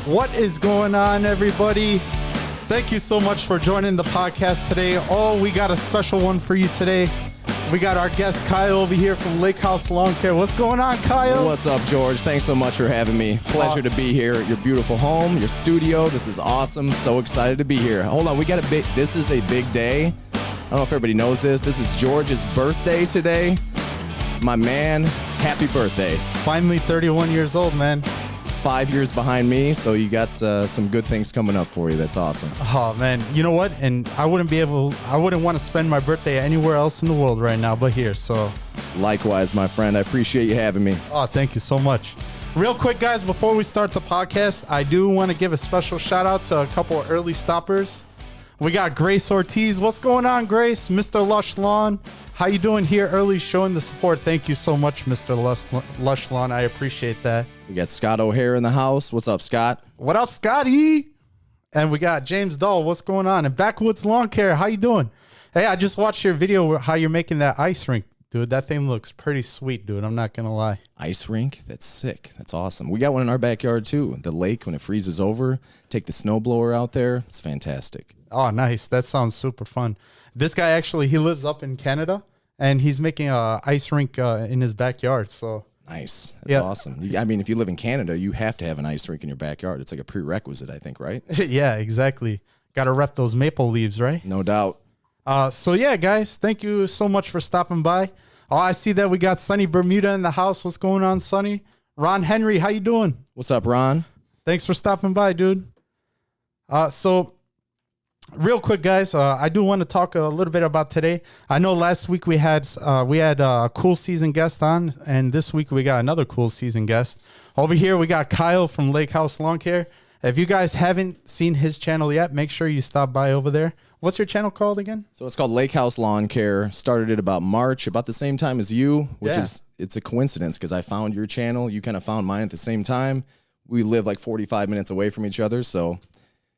What is going on, everybody? Thank you so much for joining the podcast today. Oh, we got a special one for you today. We got our guest Kyle over here from Lake House Lawn Care. What's going on, Kyle? What's up, George? Thanks so much for having me. Pleasure to be here at your beautiful home, your studio. This is awesome. So excited to be here. Hold on, this is a big day. I don't know if everybody knows this. This is George's birthday today. My man, happy birthday. Finally 31 years old, man. 5 years behind me, so you got some good things coming up for you. That's awesome. Oh, man. You know what? And I wouldn't want to spend my birthday anywhere else in the world right now but here, so. Likewise, my friend. I appreciate you having me. Oh, thank you so much. Real quick, guys, before we start the podcast, I do want to give a special shout out to a couple of early stoppers. We got Grace Ortiz. What's going on, Grace? Mr. Lush Lawn. How you doing here early, showing the support? Thank you so much, Mr. Lush Lawn. I appreciate that. We got Scott O'Hare in the house. What's up, Scott? What up, Scotty? And we got James Dahl. What's going on? And Backwoods Lawn Care. How you doing? Hey, I just watched your video how you're making that ice rink. Dude, that thing looks pretty sweet, dude. I'm not going to lie. Ice rink? That's sick. That's awesome. We got one in our backyard, too. The lake, when it freezes over, take the snowblower out there. It's fantastic. Oh, nice. That sounds super fun. This guy actually, he lives up in Canada, and he's making a ice rink in his backyard. So nice. That's awesome. I mean, if you live in Canada, you have to have an ice rink in your backyard. It's like a prerequisite, I think, right? Yeah, exactly. Got to rep those maple leaves, right? No doubt. So yeah, guys, thank you so much for stopping by. Oh, I see that we got Sonny Bermuda in the house. What's going on, Sonny? Ron Henry, how you doing? What's up, Ron? Thanks for stopping by, dude. So real quick, guys, I do want to talk a little bit about today. I know last week we had a cool season guest on, and this week we got another cool season guest. Over here, we got Kyle from Lake House Lawn Care. If you guys haven't seen his channel yet, make sure you stop by over there. What's your channel called again? So it's called Lake House Lawn Care. Started it about March, about the same time as you, which it's a coincidence because I found your channel. You kind of found mine at the same time. We live like 45 minutes away from each other, so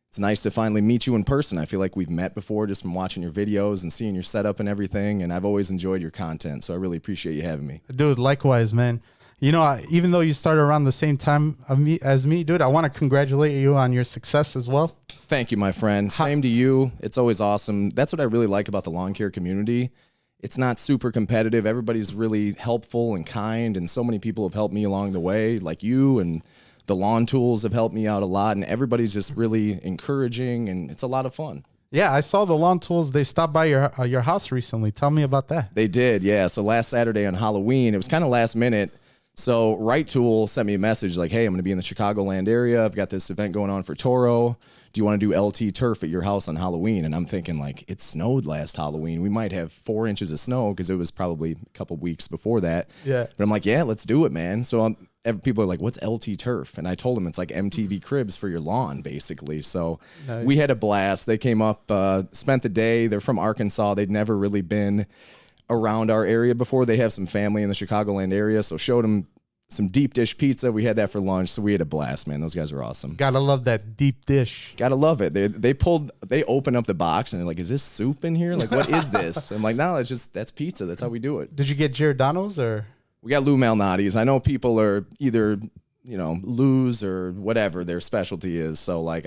it's nice to finally meet you in person. I feel like we've met before just from watching your videos and seeing your setup and everything, and I've always enjoyed your content, so I really appreciate you having me. Dude, likewise, man. You know, even though you started around the same time as me, dude, I want to congratulate you on your success as well. Thank you, my friend. Same to you. It's always awesome. That's what I really like about the lawn care community. It's not super competitive. Everybody's really helpful and kind, and so many people have helped me along the way, like you, and the lawn tools have helped me out a lot, and everybody's just really encouraging, and it's a lot of fun. Yeah, I saw the lawn tools. They stopped by your house recently. Tell me about that. They did, yeah. So last Saturday on Halloween, it was kind of last minute. So Right Tool sent me a message like, hey, I'm going to be in the Chicagoland area. I've got this event going on for Toro. Do you want to do LT turf at your house on Halloween? And I'm thinking, like, it snowed last Halloween. We might have 4 inches of snow because it was probably a couple weeks before that. Yeah. But I'm like, yeah, let's do it, man. So people are like, what's LT turf? And I told them it's like MTV cribs for your lawn, basically. So we had a blast. They came up, spent the day. They're from Arkansas. They'd never really been around our area before. They have some family in the Chicagoland area, so showed them some deep dish pizza. We had that for lunch, so we had a blast, man. Those guys were awesome. Gotta love that deep dish. Gotta love it. They opened up the box and they're like, is this soup in here? Like, what is this? I'm like, no, that's pizza. That's how we do it. Did you get Giordano's or? We got Lou Malnati's. I know people are either, Lou's or whatever their specialty is. So like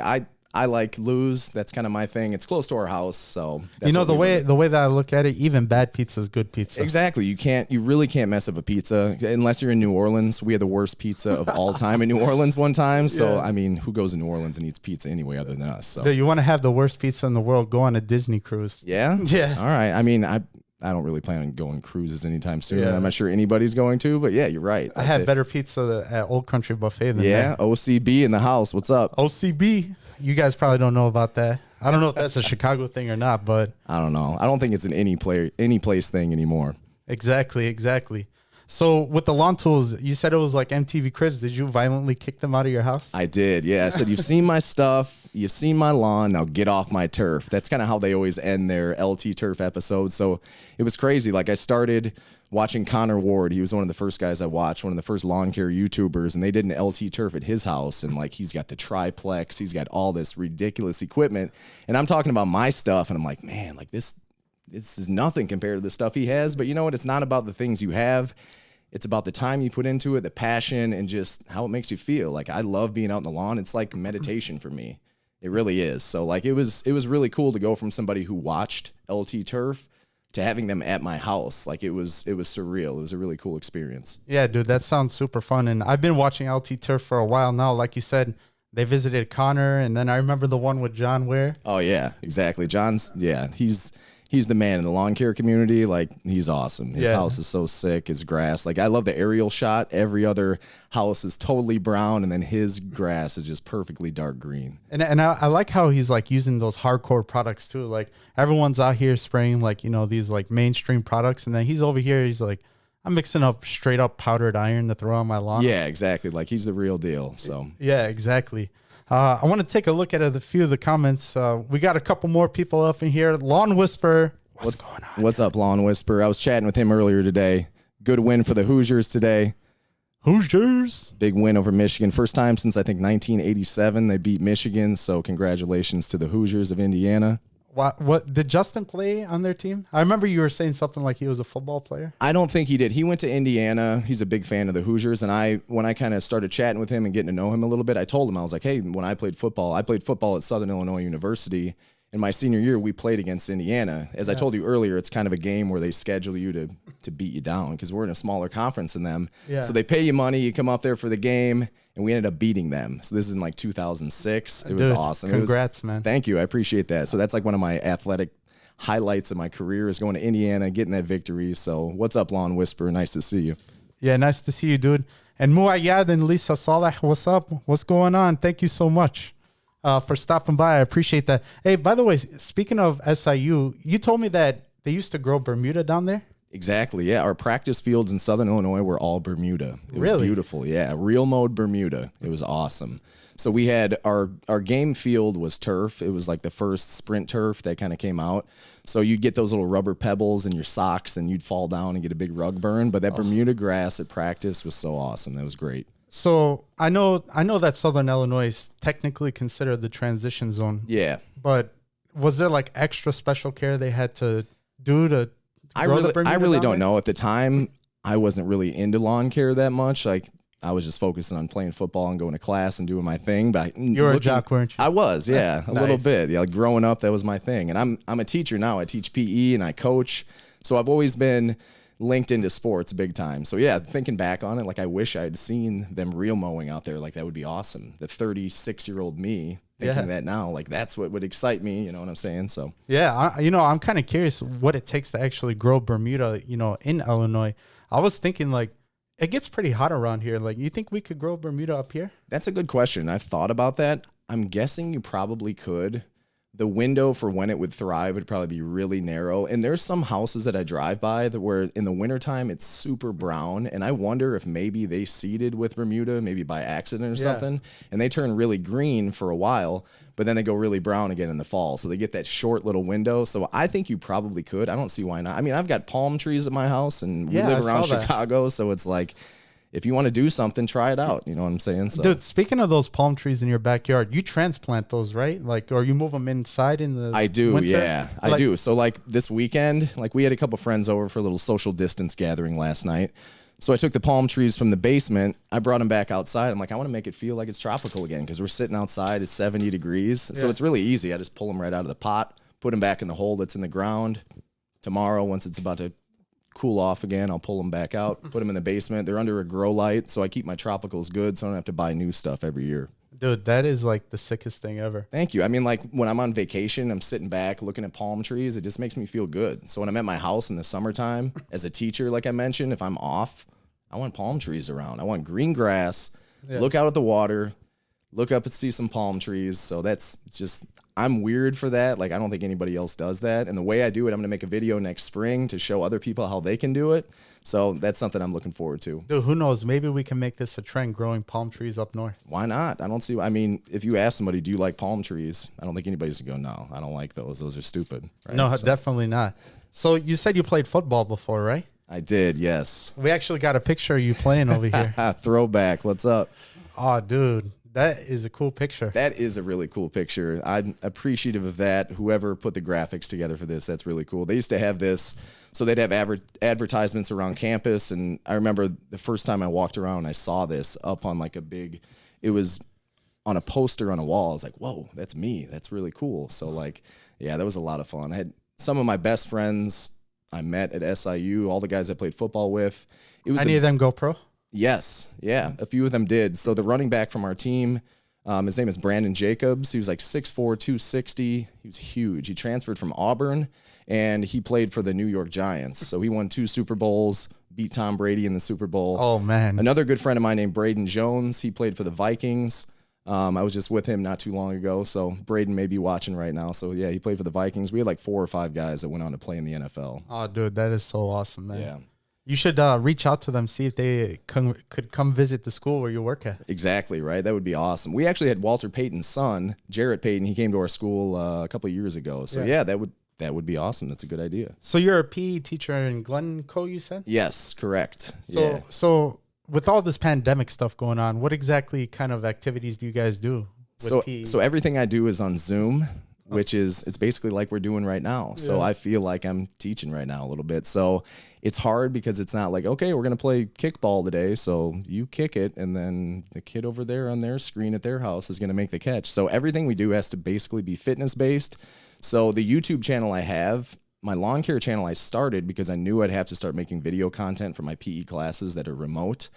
I like Lou's. That's kind of my thing. It's close to our house, so that's the way that I look at it, even bad pizza is good pizza. Exactly. You really can't mess up a pizza unless you're in New Orleans. We had the worst pizza of all time in New Orleans one time. So I mean, who goes to New Orleans and eats pizza anyway other than us? So you want to have the worst pizza in the world? Go on a Disney cruise. Yeah. Yeah. All right. I mean, I don't really plan on going cruises anytime soon. Yeah. I'm not sure anybody's going to, but yeah, you're right. I had better pizza at Old Country Buffet than that. OCB in the house. What's up? OCB. You guys probably don't know about that. I don't know if that's a Chicago thing or not, but I don't know. I don't think it's an any place thing anymore. Exactly. So with the lawn tools, you said it was like MTV Cribs. Did you violently kick them out of your house? I did, yeah. I said, you've seen my stuff. You've seen my lawn. Now get off my turf. That's kind of how they always end their LT turf episodes. So it was crazy. Like I started watching Connor Ward. He was one of the first guys I watched, one of the first lawn care YouTubers, and they did an LT turf at his house. And like he's got the triplex. He's got all this ridiculous equipment. And I'm talking about my stuff, and I'm like, man, like this is nothing compared to the stuff he has. But you know what? It's not about the things you have. It's about the time you put into it, the passion, and just how it makes you feel. Like, I love being out in the lawn. It's like meditation for me. It really is. So like it was really cool to go from somebody who watched LT turf to having them at my house. Like it was surreal. It was a really cool experience. Yeah, dude, that sounds super fun. And I've been watching LT turf for a while now. Like you said, they visited Connor, and then I remember the one with John Ware. Oh yeah, exactly. He's the man in the lawn care community. Like, he's awesome. His house is so sick. His grass. Like, I love the aerial shot. Every other house is totally brown, and then his grass is just perfectly dark green. And I like how he's like using those hardcore products too. Like, everyone's out here spraying like, you know, these like mainstream products, and then he's over here, he's like, I'm mixing up straight up powdered iron to throw on my lawn. Yeah, exactly. Like, he's the real deal. So yeah, exactly. I want to take a look at a few of the comments. We got a couple more people up in here. Lawn Whisper. What's going on? What's up, Lawn Whisper? I was chatting with him earlier today. Good win for the Hoosiers today. Hoosiers. Big win over Michigan. First time since, I think, 1987 they beat Michigan. So congratulations to the Hoosiers of Indiana. What did Justin play on their team? I remember you were saying something like he was a football player. I don't think he did. He went to Indiana. He's a big fan of the Hoosiers. And when I kind of started chatting with him and getting to know him a little bit, I told him, I was like, hey, when I played football at Southern Illinois University. In my senior year, we played against Indiana. As I told you earlier, it's kind of a game where they schedule you to beat you down because we're in a smaller conference than them. Yeah. So they pay you money. You come up there for the game, and we ended up beating them. So this is in like 2006. It was awesome. Congrats, man. Thank you. I appreciate that. So that's like one of my athletic highlights of my career is going to Indiana, getting that victory. So what's up, Lawn Whisper? Nice to see you. Yeah, nice to see you, dude. And Muayyad and Lisa Saleh, what's up? What's going on? Thank you so much. For stopping by. I appreciate that. Hey, by the way, speaking of SIU, you told me that they used to grow Bermuda down there? Exactly, yeah. Our practice fields in Southern Illinois were all Bermuda. It was beautiful, yeah. Real mode Bermuda. It was awesome. So we had our game field was turf. It was like the first sprint turf that kind of came out. So you'd get those little rubber pebbles in your socks and you'd fall down and get a big rug burn. But that Bermuda grass at practice was so awesome. That was great. So I know that Southern Illinois is technically considered the transition zone. Yeah. But was there like extra special care they had to do to grow the Bermuda? I really don't know. At the time, I wasn't really into lawn care that much. Like, I was just focusing on playing football and going to class and doing my thing. But you were a jock, weren't you? I was, yeah, a Nice. little bit. Yeah, like growing up, that was my thing. And I'm a teacher now. I teach PE and I coach. So I've always been linked into sports big time. So yeah, thinking back on it, like I wish I had seen them real mowing out there. Like that would be awesome. The 36-year-old me thinking that now, like that's what would excite me. You know what I'm saying? So yeah, I'm kind of curious what it takes to actually grow Bermuda, in Illinois. I was thinking like it gets pretty hot around here. Like, you think we could grow Bermuda up here? That's a good question. I've thought about that. I'm guessing you probably could. The window for when it would thrive would probably be really narrow. And there's some houses that I drive by that where in the wintertime it's super brown. And I wonder if maybe they seeded with Bermuda, maybe by accident or something. And they turn really green for a while, but then they go really brown again in the fall. So they get that short little window. So I think you probably could. I don't see why not. I mean, I've got palm trees at my house and we live around Chicago. So it's like, if you want to do something, try it out. You know what I'm saying? So. Dude, speaking of those palm trees in your backyard, you transplant those, right? Like, or you move them inside in the I do, winter? yeah. I do. So like this weekend, like we had a couple friends over for a little social distance gathering last night. So I took the palm trees from the basement. I brought them back outside. I'm like, I want to make it feel like it's tropical again because we're sitting outside. It's 70 degrees. So it's really easy. I just pull them right out of the pot, put them back in the hole that's in the ground. Tomorrow, once it's about to cool off again, I'll pull them back out, put them in the basement. They're under a grow light, so I keep my tropicals good so I don't have to buy new stuff every year. Dude, that is like the sickest thing ever. Thank you. I mean, like when I'm on vacation, I'm sitting back looking at palm trees. It just makes me feel good. So when I'm at my house in the summertime, as a teacher, like I mentioned, if I'm off, I want palm trees around. I want green grass, look out at the water, look up and see some palm trees. So it's just, I'm weird for that. Like, I don't think anybody else does that. And the way I do it, I'm going to make a video next spring to show other people how they can do it. So that's something I'm looking forward to. Dude, who knows? Maybe we can make this a trend, growing palm trees up north. Why not? I mean, if you ask somebody, do you like palm trees? I don't think anybody's going to go, no, I don't like those. Those are stupid. Right? No, definitely not. So you said you played football before, right? I did, yes. We actually got a picture of you playing over here. Throwback. What's up? Oh, dude, That is a cool picture. That is a really cool picture. I'm appreciative of that. Whoever put the graphics together for this, that's really cool. They used to have this, so they'd have advertisements around campus. And I remember the first time I walked around, I saw this up on like it was on a poster on a wall. I was like, whoa, that's me. That's really cool. So like, yeah, that was a lot of fun. I had some of my best friends I met at SIU, all the guys I played football with. Any of them go pro? Yes. Yeah. A few of them did. So the running back from our team, his name is Brandon Jacobs. He was like 6'4", 260. He was huge. He transferred from Auburn, and he played for the New York Giants. So he won 2 Super Bowls, beat Tom Brady in the Super Bowl. Oh, man. Another good friend of mine named Braden Jones. He played for the Vikings. I was just with him not too long ago. So Braden may be watching right now. So, yeah, he played for the Vikings. We had like 4 or 5 guys that went on to play in the NFL. Oh, dude, that is so awesome, man. Yeah. You should reach out to them, see if they could come visit the school where you work at. Exactly, right? That would be awesome. We actually had Walter Payton's son, Jarrett Payton. He came to our school a couple of years ago. So, yeah, that would be awesome. That's a good idea. So you're a PE teacher in Glencoe, you said? Yes, correct. So with all this pandemic stuff going on, what exactly kind of activities do you guys do with PE? So everything I do is on Zoom, which is, it's basically like we're doing right now. So I feel like I'm teaching right now a little bit. So it's hard because it's not like, okay, we're going to play kickball today. So you kick it, and then the kid over there on their screen at their house is going to make the catch. So everything we do has to basically be fitness based. So the YouTube channel I have, my lawn care channel, I started because I knew I'd have to start making video content for my PE classes that are remote.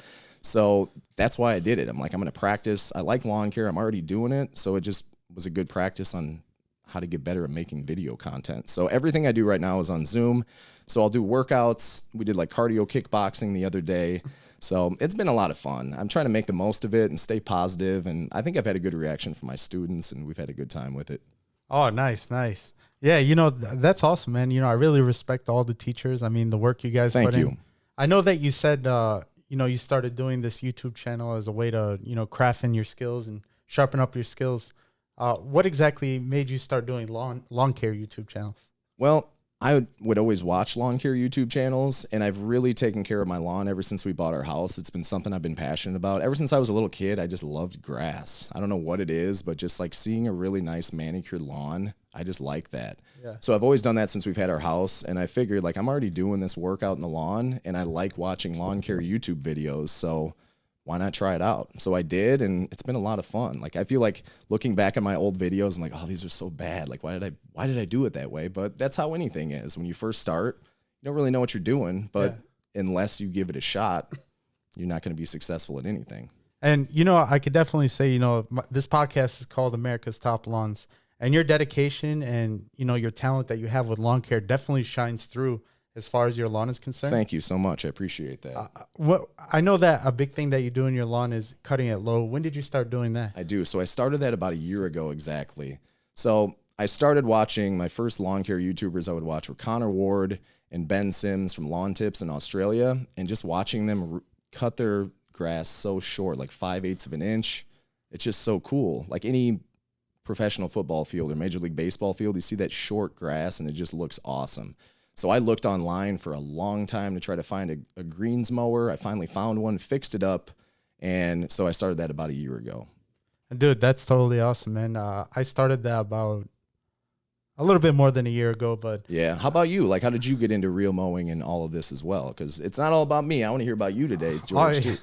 So that's why I did it. I'm like, I'm going to practice. I like lawn care. I'm already doing it. So it just was a good practice on how to get better at making video content. So everything I do right now is on Zoom. So I'll do workouts. We did like cardio kickboxing the other day. So it's been a lot of fun. I'm trying to make the most of it and stay positive. And I think I've had a good reaction from my students, and we've had a good time with it. Oh, nice. Yeah, that's awesome, man. I really respect all the teachers. I mean, the work you guys put in. Thank you. I know that you said, you started doing this YouTube channel as a way to, craft in your skills and sharpen up your skills. What exactly made you start doing lawn care YouTube channels? Well, I would always watch lawn care YouTube channels, and I've really taken care of my lawn ever since we bought our house. It's been something I've been passionate about. Ever since I was a little kid, I just loved grass. I don't know what it is, but just like seeing a really nice manicured lawn, I just like that. Yeah. So I've always done that since we've had our house, and I figured like I'm already doing this workout in the lawn, and I like watching lawn care YouTube videos, so why not try it out? So I did, and it's been a lot of fun. Like, I feel like looking back at my old videos, I'm like, oh, these are so bad. Like, why did I do it that way? But that's how anything is. When you first start, you don't really know what you're doing, but unless you give it a shot, you're not going to be successful at anything. And, I could definitely say, this podcast is called America's Top Lawns, and your dedication and, your talent that you have with lawn care definitely shines through as far as your lawn is concerned. Thank you so much. I appreciate that. I know that a big thing that you do in your lawn is cutting it low. When did you start doing that? I do. So I started that about a year ago exactly. So I started watching my first lawn care YouTubers I would watch were Connor Ward and Ben Sims from Lawn Tips in Australia, and just watching them cut their grass so short, like 5/8 of an inch. It's just so cool. Like any professional football field or Major League Baseball field, you see that short grass and it just looks awesome. So I looked online for a long time to try to find a greens mower. I finally found one, fixed it up, and so I started that about a year ago. Dude, that's totally awesome, man. I started that about a little bit more than a year ago, but yeah. How about you? Like, how did you get into real mowing and all of this as well? Because it's not all about me. I want to hear about you today, George. Too.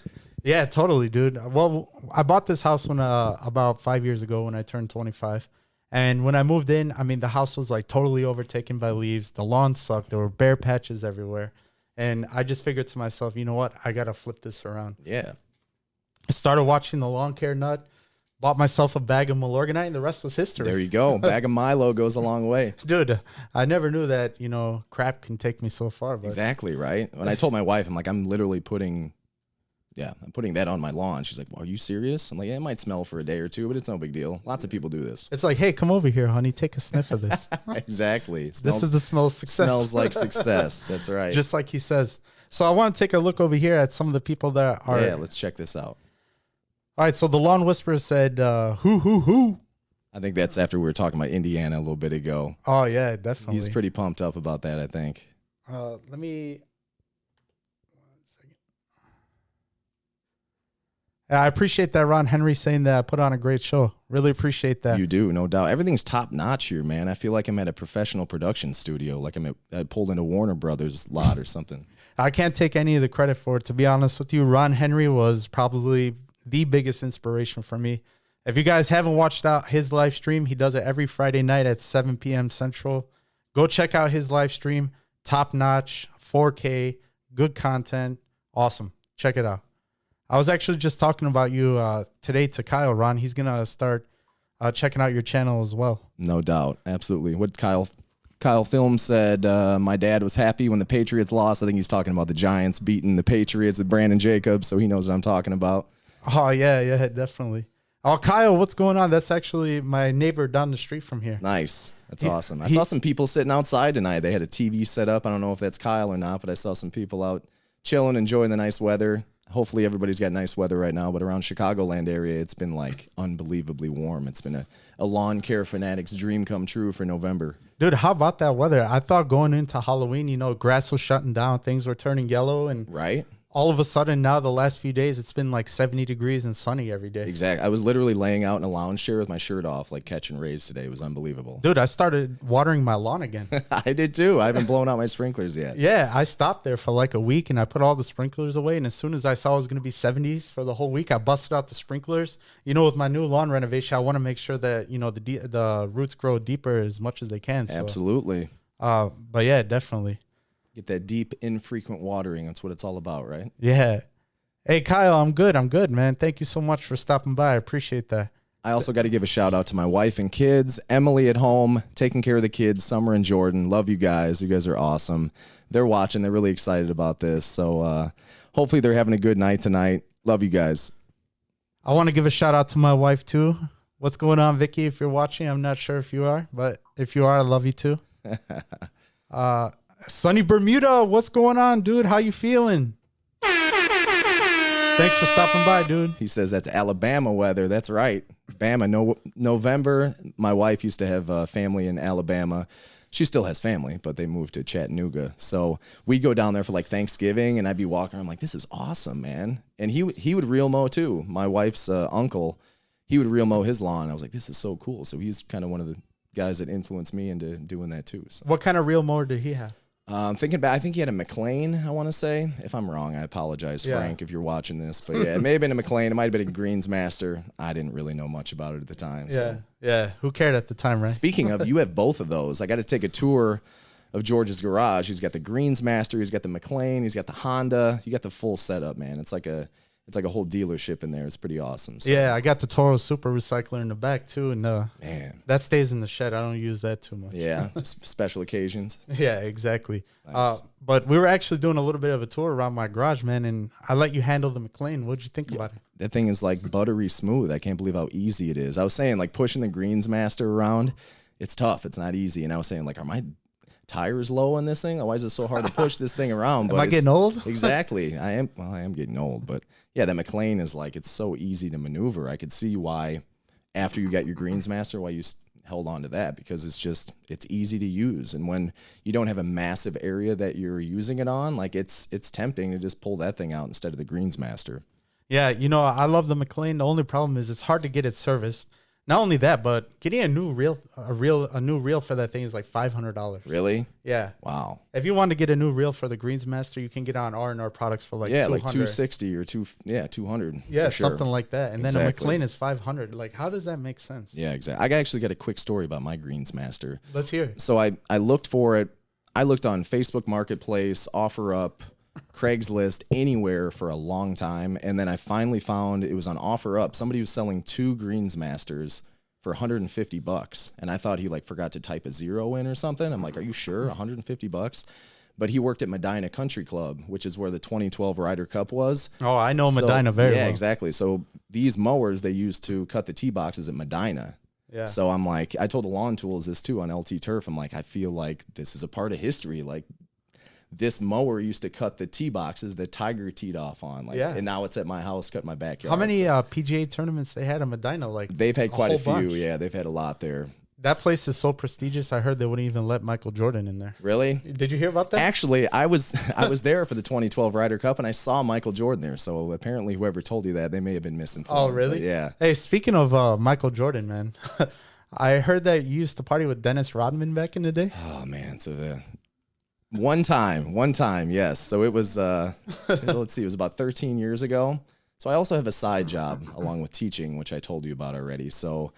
Yeah, totally, dude. Well, I bought this house when about 5 years ago when I turned 25. And when I moved in, I mean, the house was like totally overtaken by leaves. The lawn sucked. There were bare patches everywhere. And I just figured to myself, you know what? I got to flip this around. Yeah. I started watching the Lawn Care Nut, bought myself a bag of Milorganite, and the rest was history. There you go. Bag of Milo goes a long way. Dude, I never knew that, crap can take me so far. But. Exactly, right? When I told my wife, I'm like, I'm literally putting that on my lawn. She's like, well, are you serious? I'm like, yeah, it might smell for a day or two, but it's no big deal. Lots of people do this. It's like, hey, come over here, honey. Take a sniff of this. Exactly. This is the smell of success. Smells like success. That's right. Just like he says. So I want to take a look over here at some of the people that are. Yeah, let's check this out. All right, so the Lawn Whisperer said, who? I think that's after we were talking about Indiana a little bit ago. Oh, yeah, definitely. He's pretty pumped up about that, I think. Let me... I appreciate that, Ron Henry, saying that I put on a great show. Really appreciate that. You do, no doubt. Everything's top notch here, man. I feel like I'm at a professional production studio, like I pulled into Warner Brothers lot or something. I can't take any of the credit for it, to be honest with you. Ron Henry was probably the biggest inspiration for me. If you guys haven't watched out his live stream, he does it every Friday night at 7 p.m. Central. Go check out his live stream. Top notch, 4K, good content. Awesome. Check it out. I was actually just talking about you today to Kyle, Ron. He's going to start checking out your channel as well. No doubt. Absolutely. What Kyle Film said, my dad was happy when the Patriots lost. I think he's talking about the Giants beating the Patriots with Brandon Jacobs, so he knows what I'm talking about. Oh, yeah, definitely. Oh, Kyle, what's going on? That's actually my neighbor down the street from here. Nice. That's awesome. I saw some people sitting outside tonight. They had a TV set up. I don't know if that's Kyle or not, but I saw some people out chilling, enjoying the nice weather. Hopefully everybody's got nice weather right now, but around Chicagoland area, it's been like unbelievably warm. It's been a lawn care fanatic's dream come true for November. Dude, how about that weather? I thought going into Halloween, grass was shutting down, things were turning yellow, and right? All of a sudden now the last few days it's been like 70 degrees and sunny every day. Exactly. I was literally laying out in a lounge chair with my shirt off, like catching rays today. It was unbelievable. Dude, I started watering my lawn again. I did too. I haven't blown out my sprinklers yet. Yeah, I stopped there for like a week and I put all the sprinklers away. And as soon as I saw it was going to be 70s for the whole week, I busted out the sprinklers. With my new lawn renovation, I want to make sure that, the roots grow deeper as much as they can. So, absolutely. But yeah, definitely. Get that deep, infrequent watering. That's what it's all about, right? Yeah. Hey, Kyle, I'm good, man. Thank you so much for stopping by. I appreciate that. I also got to give a shout out to my wife and kids. Emily at home, taking care of the kids. Summer and Jordan. Love you guys. You guys are awesome. They're watching. They're really excited about this. So hopefully they're having a good night tonight. Love you guys. I want to give a shout out to my wife, too. What's going on, Vicky? If you're watching, I'm not sure if you are, but if you are, I love you, too. Sunny Bermuda, what's going on, dude? How you feeling? Thanks for stopping by, dude. He says that's Alabama weather. That's right. Bama, November. My wife used to have family in Alabama. She still has family, but they moved to Chattanooga. So we go down there for like Thanksgiving, and I'd be walking. I'm like, this is awesome, man. And he would real mow too. My wife's uncle, he would real mow his lawn. I was like, this is so cool. So he's kind of one of the guys that influenced me into doing that too. So. What kind of real mower did he have? Thinking back, I think he had a McLean, I want to say. If I'm wrong, I apologize, Frank, if you're watching this. But yeah, it may have been a McLean. It might have been a Greensmaster. I didn't really know much about it at the time. Yeah, so. Yeah. Who cared at the time, right? Speaking of, you have both of those. I got to take a tour of George's garage. He's got the Greensmaster. He's got the McLean. He's got the Honda. You got the full setup, man. It's like a whole dealership in there. It's pretty awesome. So. Yeah, I got the Toro Super Recycler in the back, too. And man, that stays in the shed. I don't use that too much. Yeah, special occasions. Yeah, exactly. Nice. But we were actually doing a little bit of a tour around my garage, man, and I let you handle the McLean. What'd you think about it? That thing is like buttery smooth. I can't believe how easy it is. I was saying, like, pushing the Greensmaster around, it's tough. It's not easy. And I was saying, like, are my tires low on this thing? Why is it so hard to push this thing around? Am I getting old? Exactly. I am getting old, but yeah, that McLean is like, it's so easy to maneuver. I could see why after you got your Greensmaster, why you held on to that, because it's easy to use. And when you don't have a massive area that you're using it on, like it's tempting to just pull that thing out instead of the Greensmaster. Yeah. I love the McLean. The only problem is it's hard to get it serviced. Not only that, but getting a new reel for that thing is like $500. Really? Yeah. Wow. If you want to get a new reel for the Greensmaster, you can get on R&R products for like $200. Like 260 or 200. Yeah, sure. something like that. And then a McLean is $500. Like, how does that make sense? Yeah, exactly. I actually got a quick story about my Greensmaster. Let's hear it. So I looked for it. I looked on Facebook Marketplace, OfferUp, Craigslist, anywhere for a long time, and then I finally found it was on OfferUp. Somebody was selling 2 Greensmasters for $150, and I thought he like forgot to type a 0 in or something. I'm like, are you sure? $150? But he worked at Medina Country Club, which is where the 2012 Ryder Cup was. Oh, I know Medina very well. Yeah, exactly. So these mowers they used to cut the tee boxes at Medina. Yeah. So I'm like, I told the Lawn Tools this too on LT Turf. I'm like, I feel like this is a part of history. Like, this mower used to cut the tee boxes that Tiger teed off on. Like, and now it's at my house, cut my backyard. How many PGA tournaments they had in Medina? Like, they've had quite a few. Bunch. Yeah, they've had a lot there. That place is so prestigious. I heard they wouldn't even let Michael Jordan in there. Really? Did you hear about that? Actually, I was there for the 2012 Ryder Cup, and I saw Michael Jordan there. So apparently, whoever told you that, they may have been misinformed. Oh, really? Yeah. Hey, speaking of Michael Jordan, man, I heard that you used to party with Dennis Rodman back in the day. Oh man, so one time, yes. So it was let's see, it was about 13 years ago. So I also have a side job along with teaching, which I told you about already. So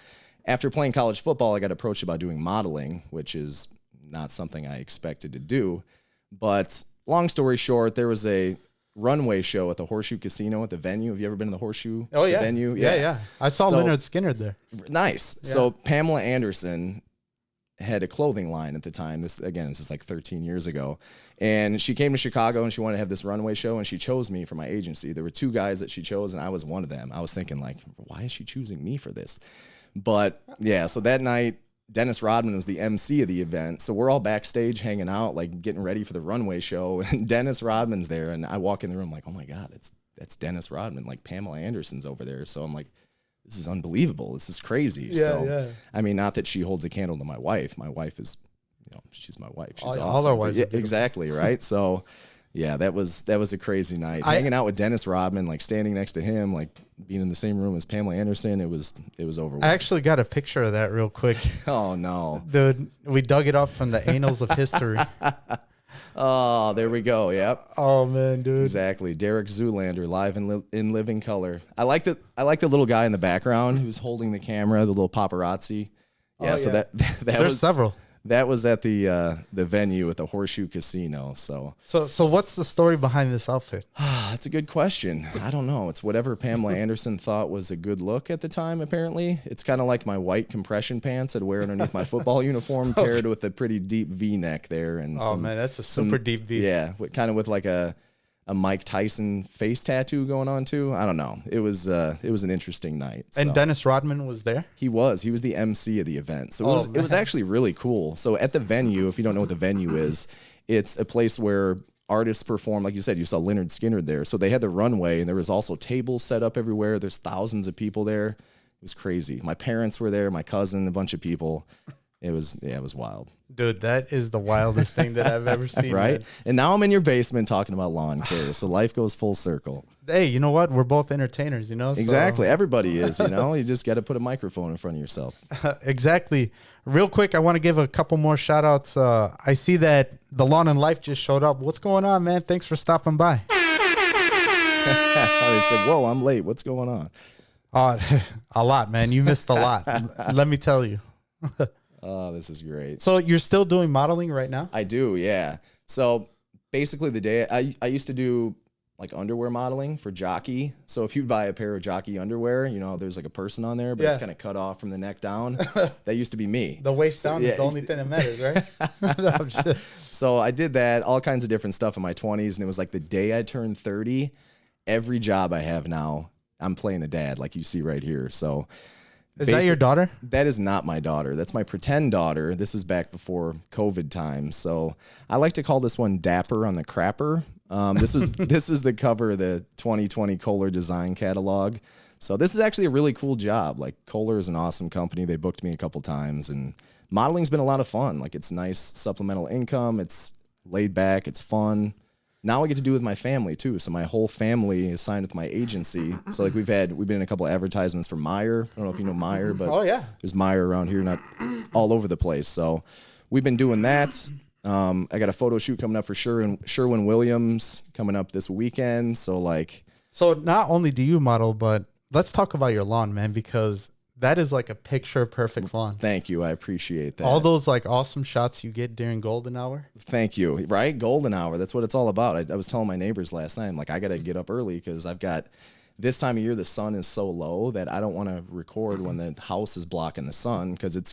after playing college football, I got approached about doing modeling, which is not something I expected to do. But long story short, there was a runway show at the Horseshoe Casino at the venue. Have you ever been to the Horseshoe venue? Yeah. I saw Leonard Skinner there. Nice. Yeah. So Pamela Anderson had a clothing line at the time. This is like 13 years ago. And she came to Chicago and she wanted to have this runway show, and she chose me for my agency. There were two guys that she chose, and I was one of them. I was thinking, like, why is she choosing me for this? But yeah, so that night, Dennis Rodman was the MC of the event. So we're all backstage hanging out, like getting ready for the runway show. And Dennis Rodman's there. And I walk in the room like, oh my God, that's Dennis Rodman. Like Pamela Anderson's over there. So I'm like, this is unbelievable. This is crazy. Yeah. I mean, not that she holds a candle to my wife. My wife is, she's my wife. She's awesome. All our wives are exactly, right? So yeah, that was a crazy night. Hanging out with Dennis Rodman, like standing next to him, like being in the same room as Pamela Anderson, it was overwhelming. I actually got a picture of that real quick. Oh no. Dude, we dug it up from the annals of history. Oh, there we go. Yep. Oh man, dude. Exactly. Derek Zoolander, live in living color. I like the little guy in the background who's holding the camera, the little paparazzi. Yeah. So that there's was several. That was at the venue at the Horseshoe Casino. So what's the story behind this outfit? That's a good question. I don't know. It's whatever Pamela Anderson thought was a good look at the time, apparently. It's kind of like my white compression pants I'd wear underneath my football uniform, paired with a pretty deep V-neck there. And man, that's a super deep V. Yeah, kind of with like a Mike Tyson face tattoo going on too. I don't know. It was an interesting night. So. And Dennis Rodman was there? He was the MC of the event. So it was actually really cool. So at the venue, if you don't know what the venue is, it's a place where artists perform. Like you said, you saw Leonard Skinner there. So they had the runway, and there was also tables set up everywhere. There's thousands of people there. It was crazy. My parents were there, my cousin, a bunch of people. It was wild. Dude, that is the wildest thing that I've ever seen. Right? Man. And now I'm in your basement talking about lawn care. So life goes full circle. Hey, you know what? We're both entertainers, you know? Exactly. Everybody is, you know? You just got to put a microphone in front of yourself. Exactly. Real quick, I want to give a couple more shout outs. I see that the Lawn and Life just showed up. What's going on, man? Thanks for stopping by. They said, whoa, I'm late. What's going on? A lot, man. You missed a lot. Let me tell you. Oh, this is great. So you're still doing modeling right now? I do, yeah. So basically the day I used to do like underwear modeling for jockey. So if you buy a pair of jockey underwear, you know, there's like a person on there, but it's kind of cut off from the neck down. That used to be me. The waist down is the only thing that matters, right? No, so I did that, all kinds of different stuff in my 20s. And it was like the day I turned 30, every job I have now, I'm playing a dad like you see right here. So is that your daughter? That is not my daughter. That's my pretend daughter. This is back before COVID times. So I like to call this one Dapper on the Crapper. This was the cover of the 2020 Kohler Design Catalog. So this is actually a really cool job. Like Kohler is an awesome company. They booked me a couple times, and modeling's been a lot of fun. Like it's nice supplemental income. It's laid back. It's fun. Now I get to do it with my family too. So my whole family is signed with my agency. So like we've been in a couple of advertisements for Meyer. I don't know if you know Meyer, but there's Meyer around here, not all over the place. So we've been doing that. I got a photo shoot coming up for Sherwin-Williams coming up this weekend. So not only do you model, but let's talk about your lawn, man, because that is like a picture perfect lawn. Thank you. I appreciate that. All those like awesome shots you get during golden hour. Thank you. Right? Golden hour. That's what it's all about. I was telling my neighbors last night, I'm like, I got to get up early because I've got this time of year, the sun is so low that I don't want to record when the house is blocking the sun because it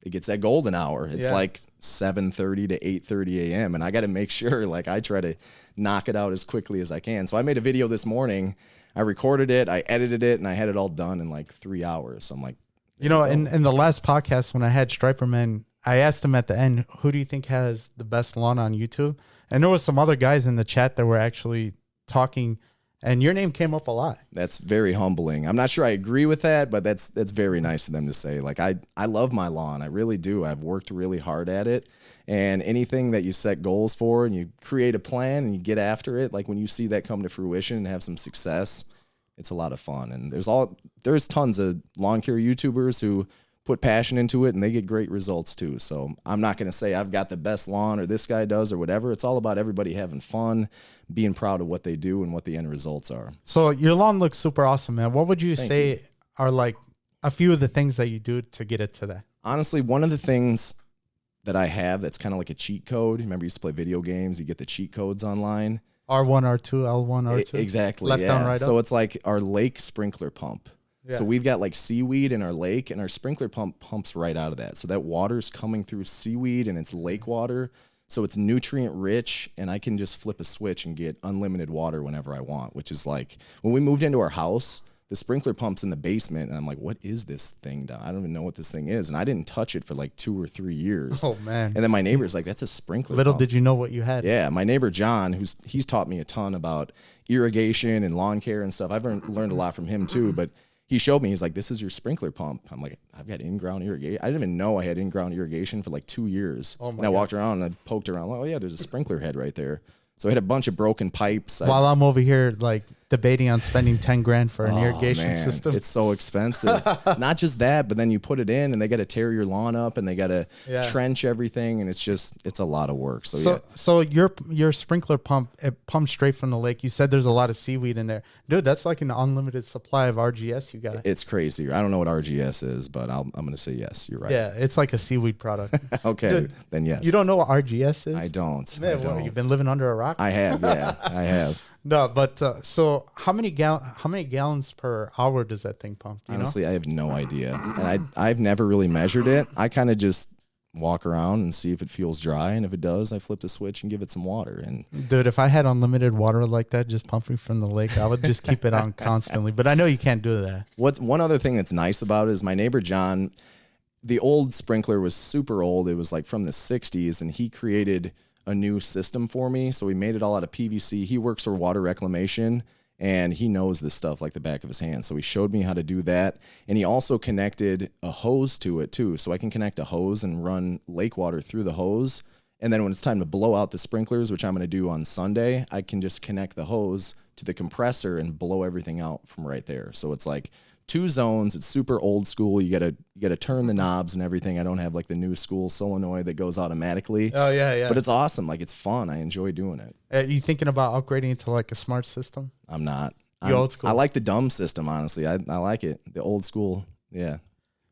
gets that golden hour. It's like 7:30 to 8:30 a.m. And I got to make sure like I try to knock it out as quickly as I can. So I made a video this morning. I recorded it, I edited it, and I had it all done in like 3 hours. So I'm like, you know, in the last podcast when I had Striper Man, I asked him at the end, who do you think has the best lawn on YouTube? And there was some other guys in the chat that were actually talking and your name came up a lot. That's very humbling. I'm not sure I agree with that, but that's very nice of them to say. Like, I love my lawn. I really do. I've worked really hard at it. And anything that you set goals for and you create a plan and you get after it, like when you see that come to fruition and have some success, it's a lot of fun. And there's tons of lawn care YouTubers who put passion into it and they get great results too. So I'm not going to say I've got the best lawn or this guy does or whatever. It's all about everybody having fun, being proud of what they do and what the end results are. So your lawn looks super awesome, man. What would you say are like a few of the things that you do to get it to that? Honestly, one of the things that I have that's kind of like a cheat code. Remember, you used to play video games. You get the cheat codes online. R1, R2, L1, R2. Exactly. Left, down, right, up. So it's like our lake sprinkler pump. Yeah. So we've got like seaweed in our lake, and our sprinkler pump pumps right out of that. So that water's coming through seaweed, and it's lake water. So it's nutrient rich, and I can just flip a switch and get unlimited water whenever I want, which is like when we moved into our house, the sprinkler pump's in the basement, and I'm like, what is this thing? I don't even know what this thing is. And I didn't touch it for like 2 or 3 years. Oh, man. And then my neighbor's like, that's a sprinkler Little pump. did you know what you had. Yeah, my neighbor John, he's taught me a ton about irrigation and lawn care and stuff. I've learned a lot from him too, but he showed me, he's like, this is your sprinkler pump. I'm like, I've got in-ground irrigation. I didn't even know I had in-ground irrigation for like 2 years. Oh my and I walked around and I poked around. Oh yeah, there's a sprinkler head right there. So I had a bunch of broken pipes. While I'm over here, like, debating on spending 10 grand for an irrigation system. It's so expensive. Not just that, but then you put it in and they got to tear your lawn up and they got to trench everything. And it's a lot of work. So your sprinkler pump, it pumps straight from the lake. You said there's a lot of seaweed in there. Dude, that's like an unlimited supply of RGS you got. It's crazy. I don't know what RGS is, but I'm going to say yes. You're right. Yeah, it's like a seaweed product. Okay, dude, then yes. You don't know what RGS is? I don't. Man, what, you've been living under a rock? I have, yeah. I have. No, but so how many gallons per hour does that thing pump? Honestly, I have no idea, and I've never really measured it. I kind of just walk around and see if it feels dry, and if it does, I flip the switch and give it some water. And dude, if I had unlimited water like that, just pumping from the lake, I would just keep it on constantly. But I know you can't do that. What's one other thing that's nice about it is my neighbor John. The old sprinkler was super old. It was like from the 60s, and he created a new system for me. So we made it all out of PVC. He works for water reclamation and he knows this stuff like the back of his hand. So he showed me how to do that. And he also connected a hose to it too. So I can connect a hose and run lake water through the hose. And then when it's time to blow out the sprinklers, which I'm going to do on Sunday, I can just connect the hose to the compressor and blow everything out from right there. So it's like 2 zones. It's super old school. You gotta turn the knobs and everything. I don't have like the new school solenoid that goes automatically. Oh yeah. But it's awesome. Like, it's fun. I enjoy doing it. Are you thinking about upgrading to like a smart system? I'm not. Old school. I like the dumb system, honestly. I like it. The old school. Yeah.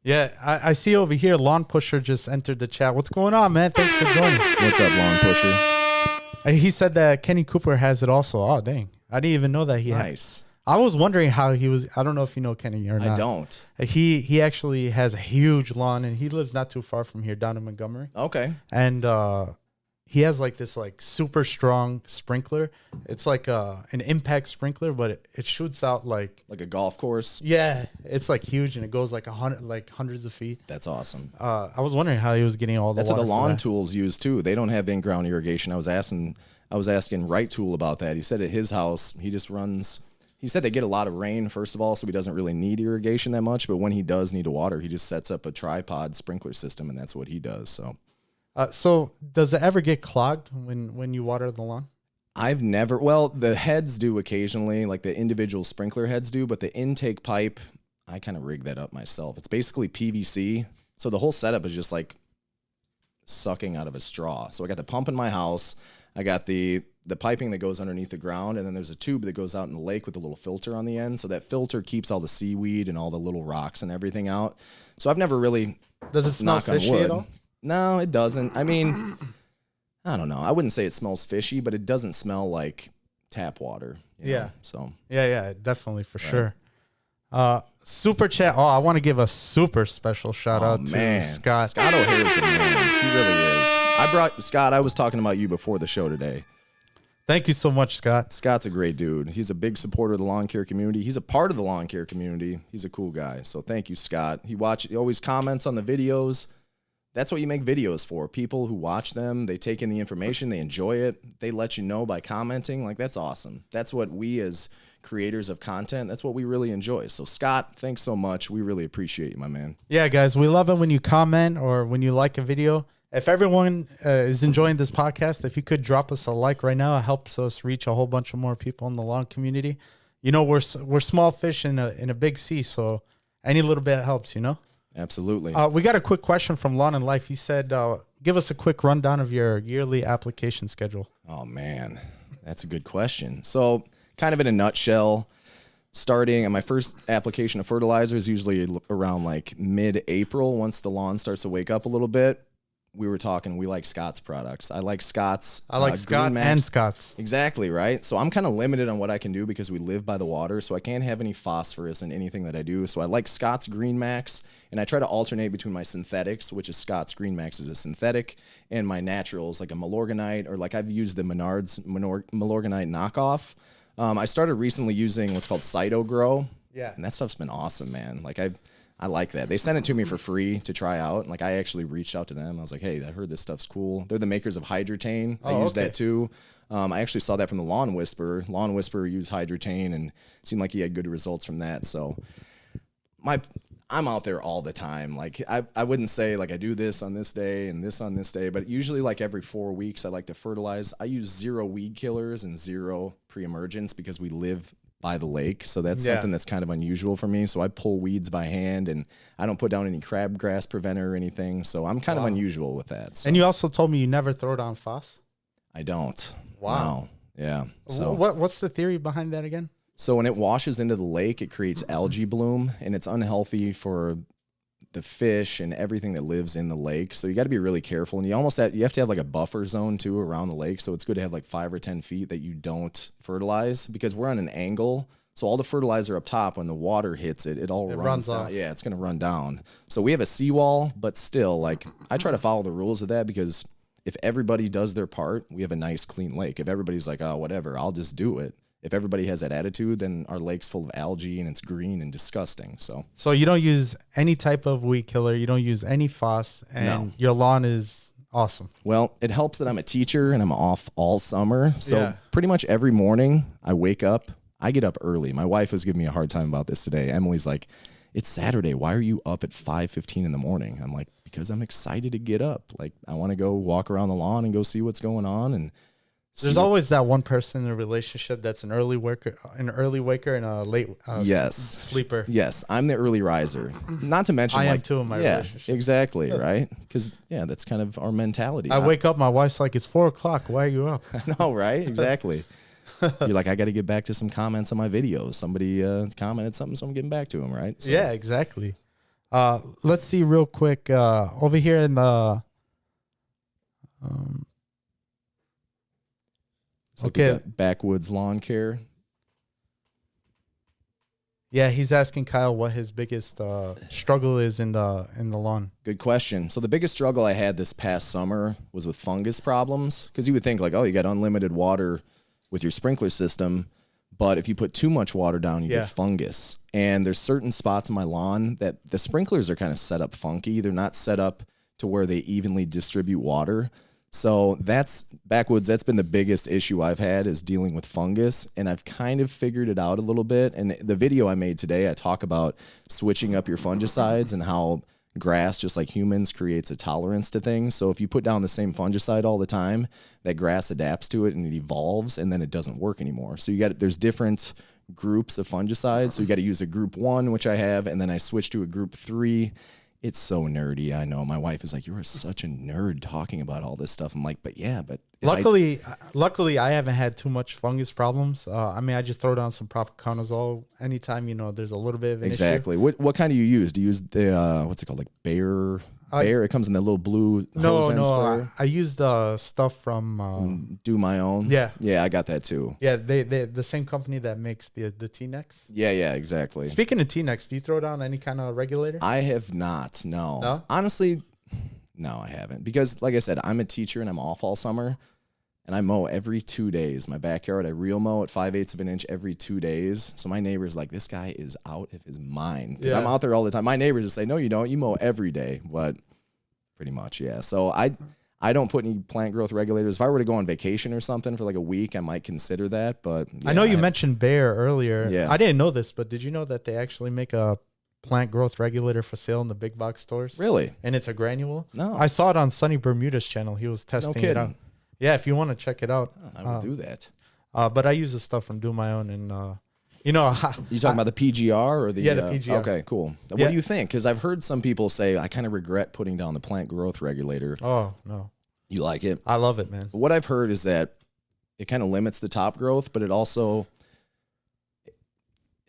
Yeah, I see over here, Lawn Pusher just entered the chat. What's going on, man? Thanks for joining. What's up, Lawn Pusher? He said that Kenny Cooper has it also. Oh, dang. I didn't even know that he had. Nice. I was wondering how he was. I don't know if you know Kenny or not. I don't. He actually has a huge lawn, and he lives not too far from here, down in Montgomery. Okay. And he has like this like super strong sprinkler. It's like an impact sprinkler, but it shoots out like a golf course. Yeah, it's like huge, and it goes like hundreds of feet. That's awesome. I was wondering how he was getting all the. That's water what the lawn tools use too. They don't have in-ground irrigation. I was asking Right Tool about that. He said at his house he just runs. He said they get a lot of rain, first of all, so he doesn't really need irrigation that much. But when he does need to water, he just sets up a tripod sprinkler system, and that's what he does. So does it ever get clogged when you water the lawn? I've never. Well, the heads do occasionally, like the individual sprinkler heads do, but the intake pipe, I kind of rig that up myself. It's basically PVC, so the whole setup is just like sucking out of a straw. So I got the pump in my house. I got the piping that goes underneath the ground, and then there's a tube that goes out in the lake with a little filter on the end. So that filter keeps all the seaweed and all the little rocks and everything out. So I've never really. Does it smell fishy at all? No, it doesn't. I mean, I don't know. I wouldn't say it smells fishy, but it doesn't smell like tap water. You know? So yeah, definitely for sure. Super chat. Oh, I want to give a super special shout out to Scott. Scott O'Hare's the man. He really is. I brought Scott. I was talking about you before the show today. Thank you so much, Scott. Scott's a great dude. He's a big supporter of the lawn care community. He's a part of the lawn care community. He's a cool guy. So thank you, Scott. He always comments on the videos. that's what you make videos for. People who watch them, they take in the information, they enjoy it, they let you know by commenting. Like, that's awesome. That's what we as creators of content, that's what we really enjoy. So Scott, thanks so much. We really appreciate you, my man. Yeah, guys, we love it when you comment or when you like a video. If everyone is enjoying this podcast, if you could drop us a like right now, it helps us reach a whole bunch of more people in the lawn community. You know, we're small fish in a big sea, so any little bit helps, you know? Absolutely. We got a quick question from Lawn and Life. He said, give us a quick rundown of your yearly application schedule. Oh, man, that's a good question. So kind of in a nutshell, starting at my first application of fertilizer is usually around like mid-April once the lawn starts to wake up a little bit. We were talking, we like Scott's products. I like Scott's. I like Scott and Scott's. Exactly, right? So I'm kind of limited on what I can do because we live by the water, so I can't have any phosphorus in anything that I do. So I like Scott's Green Max, and I try to alternate between my synthetics, which is Scott's Green Max is a synthetic, and my naturals, like a Milorganite, or like I've used the Menards Milorganite knockoff. I started recently using what's called Cyto Grow. Yeah. And that stuff's been awesome, man. Like I like that. They sent it to me for free to try out. And like I actually reached out to them. I was like, hey, I heard this stuff's cool. They're the makers of Hydrotane. I use that too. I actually saw that from the Lawn Whisperer. Lawn Whisperer used Hydrotane and it seemed like he had good results from that. So I'm out there all the time. Like I wouldn't say like I do this on this day and this on this day, but usually like every 4 weeks I like to fertilize. I use 0 weed killers and 0 pre-emergence because we live by the lake. So that's something that's kind of unusual for me. So I pull weeds by hand and I don't put down any crabgrass preventer or anything. So I'm kind of unusual with that. So. And you also told me you never throw down phos? I don't. Wow. No. Yeah. So what's the theory behind that again? So when it washes into the lake, it creates algae bloom and it's unhealthy for the fish and everything that lives in the lake. So you got to be really careful. And you have to have like a buffer zone too around the lake. So it's good to have like 5 or 10 feet that you don't fertilize because we're on an angle. So all the fertilizer up top, when the water hits it, it runs down. Yeah, it's going to run down. So we have a seawall, but still, like, I try to follow the rules of that because if everybody does their part, we have a nice, clean lake. If everybody's like, oh, whatever, I'll just do it. If everybody has that attitude, then our lake's full of algae and it's green and disgusting. So you don't use any type of weed killer. You don't use any phos, and your lawn is awesome. Well, it helps that I'm a teacher and I'm off all summer. So pretty much every morning I wake up, I get up early. My wife was giving me a hard time about this today. Emily's like, it's Saturday. Why are you up at 5:15 in the morning? I'm like, because I'm excited to get up. Like, I want to go walk around the lawn and go see what's going on. And there's always that one person in a relationship that's an early waker and a late sleeper. Yes, I'm the early riser. Not to mention, I am too in my relationship. Exactly, right? Because that's kind of our mentality. I wake up, my wife's like, "It's 4 o'clock. Why are you up?" I know, right? Exactly. You're like, I got to get back to some comments on my videos. Somebody commented something, so I'm getting back to them, right? So. Yeah, exactly. Let's see real quick over here in the. Okay. Backwoods lawn care. Yeah, he's asking Kyle what his biggest struggle is in the lawn. Good question. So the biggest struggle I had this past summer was with fungus problems, because you would think like, oh, you got unlimited water with your sprinkler system, but if you put too much water down, you get fungus. And there's certain spots in my lawn that the sprinklers are kind of set up funky. They're not set up to where they evenly distribute water. So that's backwoods. That's been the biggest issue I've had, is dealing with fungus. And I've kind of figured it out a little bit. And the video I made today, I talk about switching up your fungicides and how grass, just like humans, creates a tolerance to things. So if you put down the same fungicide all the time, that grass adapts to it and it evolves, and then it doesn't work anymore. So there's different groups of fungicides. So you got to use a group 1, which I have, and then I switched to a group 3. It's so nerdy. I know. My wife is like, "You are such a nerd talking about all this stuff." I'm like, but luckily, I haven't had too much fungus problems. I mean, I just throw down some propiconazole anytime, there's a little bit of an issue. What kind do you use? Do you use the, what's it called? Like Bayer? It comes in that little blue hose end sprayer. I use the stuff from Do My Own. Yeah. Yeah, I got that too. Yeah, they the same company that makes the T-Nex. Yeah, exactly. Speaking of T-Nex, do you throw down any kind of regulator? I have not, no. Honestly, no, I haven't. Because like I said, I'm a teacher and I'm off all summer. And I mow every 2 days. My backyard, I real mow at 5/8 of an inch every 2 days. So my neighbor's like, this guy is out of his mind. Because I'm out there all the time. My neighbors just say, no, you don't. You mow every day. But pretty much. Yeah. So I don't put any plant growth regulators. If I were to go on vacation or something for like a week, I might consider that. But yeah, I know you mentioned Bayer earlier. Yeah. I didn't know this, but did you know that they actually make a plant growth regulator for sale in the big box stores? Really? And it's a granule? No. I saw it on Sunny Bermuda's channel. He was testing it out. Yeah, if you want to check it out. I will do that. But I use this stuff and do my own. And, you know. You talking about the PGR or the? Yeah, the PGR. Okay, cool. What do you think? Because I've heard some people say, I kind of regret putting down the plant growth regulator. Oh, no. You like it? I love it, man. What I've heard is that it kind of limits the top growth, but it also,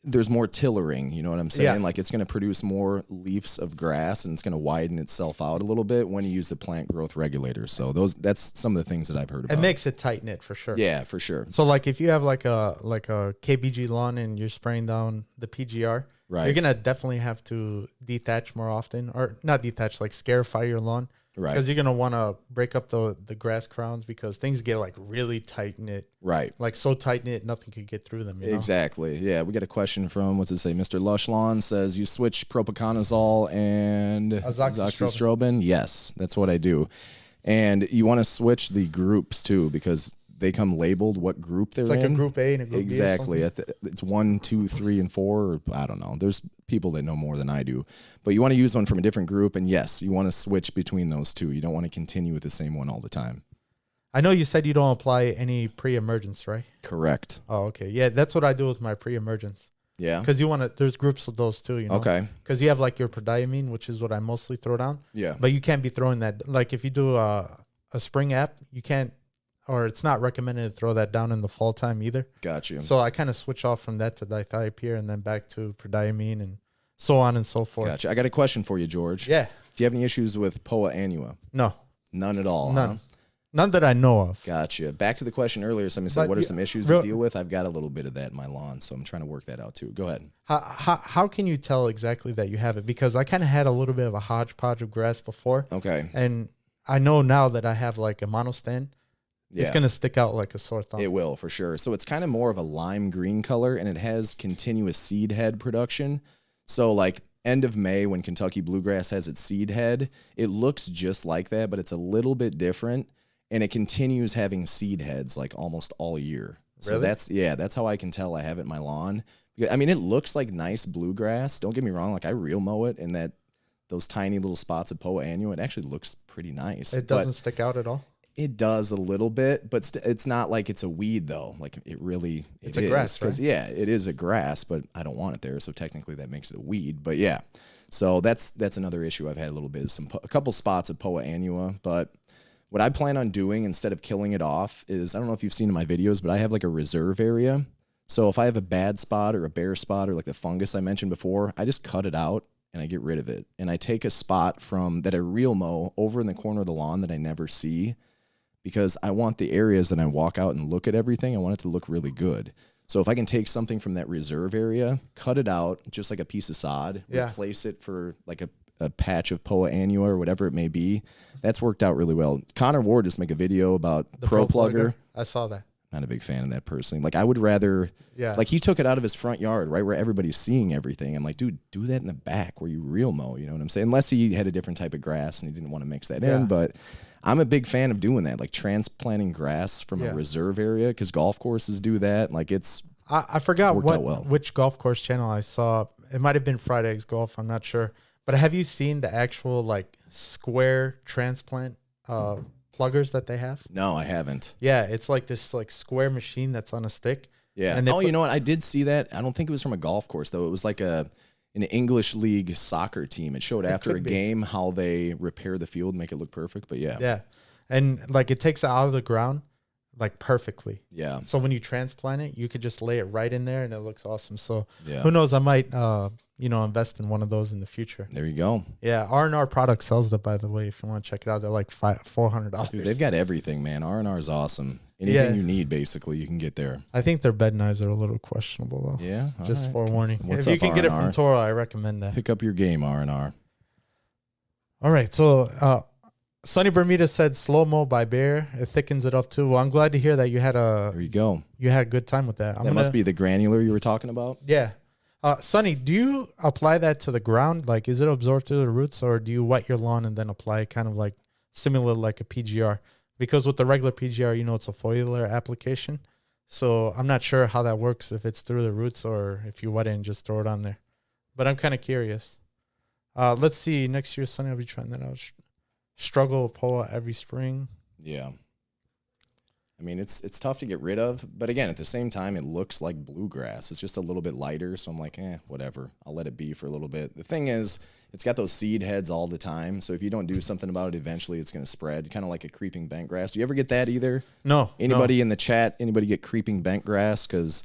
there's more tillering, you know what I'm saying? Yeah. Like it's going to produce more leaves of grass and it's going to widen itself out a little bit when you use the plant growth regulator. So that's some of the things that I've heard about. It makes it tight knit for sure. Yeah, for sure. So like if you have like a KBG lawn and you're spraying down the PGR, Right. you're going to definitely have to dethatch more often, or not dethatch, like scarify your lawn. Right. Because you're going to want to break up the grass crowns because things get like really tight knit. Right. Like so tight knit, nothing could get through them. You know? Exactly. Yeah. We got a question from, what's it say? Mr. Lush Lawn says, you switch propiconazole and azoxystrobin. Yes, that's what I do. And you want to switch the groups too, because they come labeled what group they're in. It's like a group A and a group B. Exactly. It's 1, 2, 3, and 4. Or I don't know. There's people that know more than I do. But you want to use one from a different group. And yes, you want to switch between those two. You don't want to continue with the same one all the time. I know you said you don't apply any pre-emergence, right? Correct. Oh, okay. Yeah, that's what I do with my pre-emergence. Yeah. Because you want to, there's groups of those too, you know? Okay. Because you have like your prodiamine, which is what I mostly throw down. Yeah. But you can't be throwing that. Like if you do a spring app, you can't, or it's not recommended to throw that down in the fall time either. Got you. So I kind of switch off from that to dithiopyr and then back to prodiamine and so on and so forth. Gotcha. I got a question for you, George. Yeah. Do you have any issues with Poa annua? No. None at all. None. Huh? None that I know of. Gotcha. Back to the question earlier. Somebody said, But what are you- some issues to deal with? I've got a little bit of that in my lawn, so I'm trying to work that out too. Go ahead. How can you tell exactly that you have it? Because I kind of had a little bit of a hodgepodge of grass before. Okay. And I know now that I have like a monostand. Yeah. It's going to stick out like a sore thumb. It will, for sure. So it's kind of more of a lime green color, and it has continuous seed head production. So like end of May, when Kentucky bluegrass has its seed head, it looks just like that, but it's a little bit different, and it continues having seed heads like almost all year. So Really? that's how I can tell I have it in my lawn. I mean, it looks like nice bluegrass. Don't get me wrong. Like I real mow it, and those tiny little spots of Poa annua, it actually looks pretty nice. It doesn't stick out at all? It does a little bit, but it's not like it's a weed though. Like it's a grass, right? Yeah, it is a grass, but I don't want it there. So technically that makes it a weed, but yeah. So that's another issue I've had a little bit, a couple spots of Poa annua, but what I plan on doing instead of killing it off is, I don't know if you've seen in my videos, but I have like a reserve area. So if I have a bad spot or a bare spot or like the fungus I mentioned before, I just cut it out and I get rid of it. And I take a spot from that I real mow over in the corner of the lawn that I never see, because I want the areas that I walk out and look at everything, I want it to look really good. So if I can take something from that reserve area, cut it out just like a piece of sod, replace it for like a patch of Poa annua or whatever it may be, that's worked out really well. Connor Ward just make a video about The Pro Plugger. I saw that. Not a big fan of that personally. Like I would rather, like he took it out of his front yard, right where everybody's seeing everything. I'm like, dude, do that in the back where you real mow. You know what I'm saying? Unless he had a different type of grass and he didn't want to mix that in. But I'm a big fan of doing that, like transplanting grass from a reserve area, because golf courses do that. Like I forgot which golf course channel I saw. It might have been Fried Eggs Golf. I'm not sure. But have you seen the actual like square transplant pluggers that they have? No, I haven't. Yeah, it's like this like square machine that's on a stick. Yeah. And you know what? I did see that. I don't think it was from a golf course though. It was like an English league soccer team. It showed after a game how they repair the field, make it look perfect. But yeah. Yeah. And like it takes it out of the ground like perfectly. Yeah. So when you transplant it, you could just lay it right in there and it looks awesome. So yeah. Who knows? I might invest in one of those in the future. There you go. Yeah, R&R Product sells that, by the way. If you want to check it out, they're like $400. Dude, they've got everything, man. R&R is awesome. Anything you need, basically, you can get there. I think their bed knives are a little questionable, though. Yeah, just forewarning. What's if you up, can R&R? get it from Toro, I recommend that. Pick up your game, R&R. All right, so Sunny Bermuda said slow-mo by Bear. It thickens it up, too. Well, I'm glad to hear that you had There you go. You had a good time with that. That must be the granular you were talking about? Yeah. Sonny, do you apply that to the ground? Like, is it absorbed to the roots, or do you wet your lawn and then apply kind of like similar like a PGR? Because with the regular PGR, it's a foliar application. So I'm not sure how that works, if it's through the roots or if you wet it and just throw it on there. But I'm kind of curious. Let's see. Next year, Sonny, I'll be trying that out. Struggle POA every spring. Yeah. I mean, it's tough to get rid of, but again, at the same time, it looks like bluegrass. It's just a little bit lighter, so I'm like, whatever. I'll let it be for a little bit. The thing is, it's got those seed heads all the time, so if you don't do something about it, eventually it's going to spread, kind of like a creeping bent grass. Do you ever get that either? No. Anybody in the chat, anybody get creeping bent grass? Because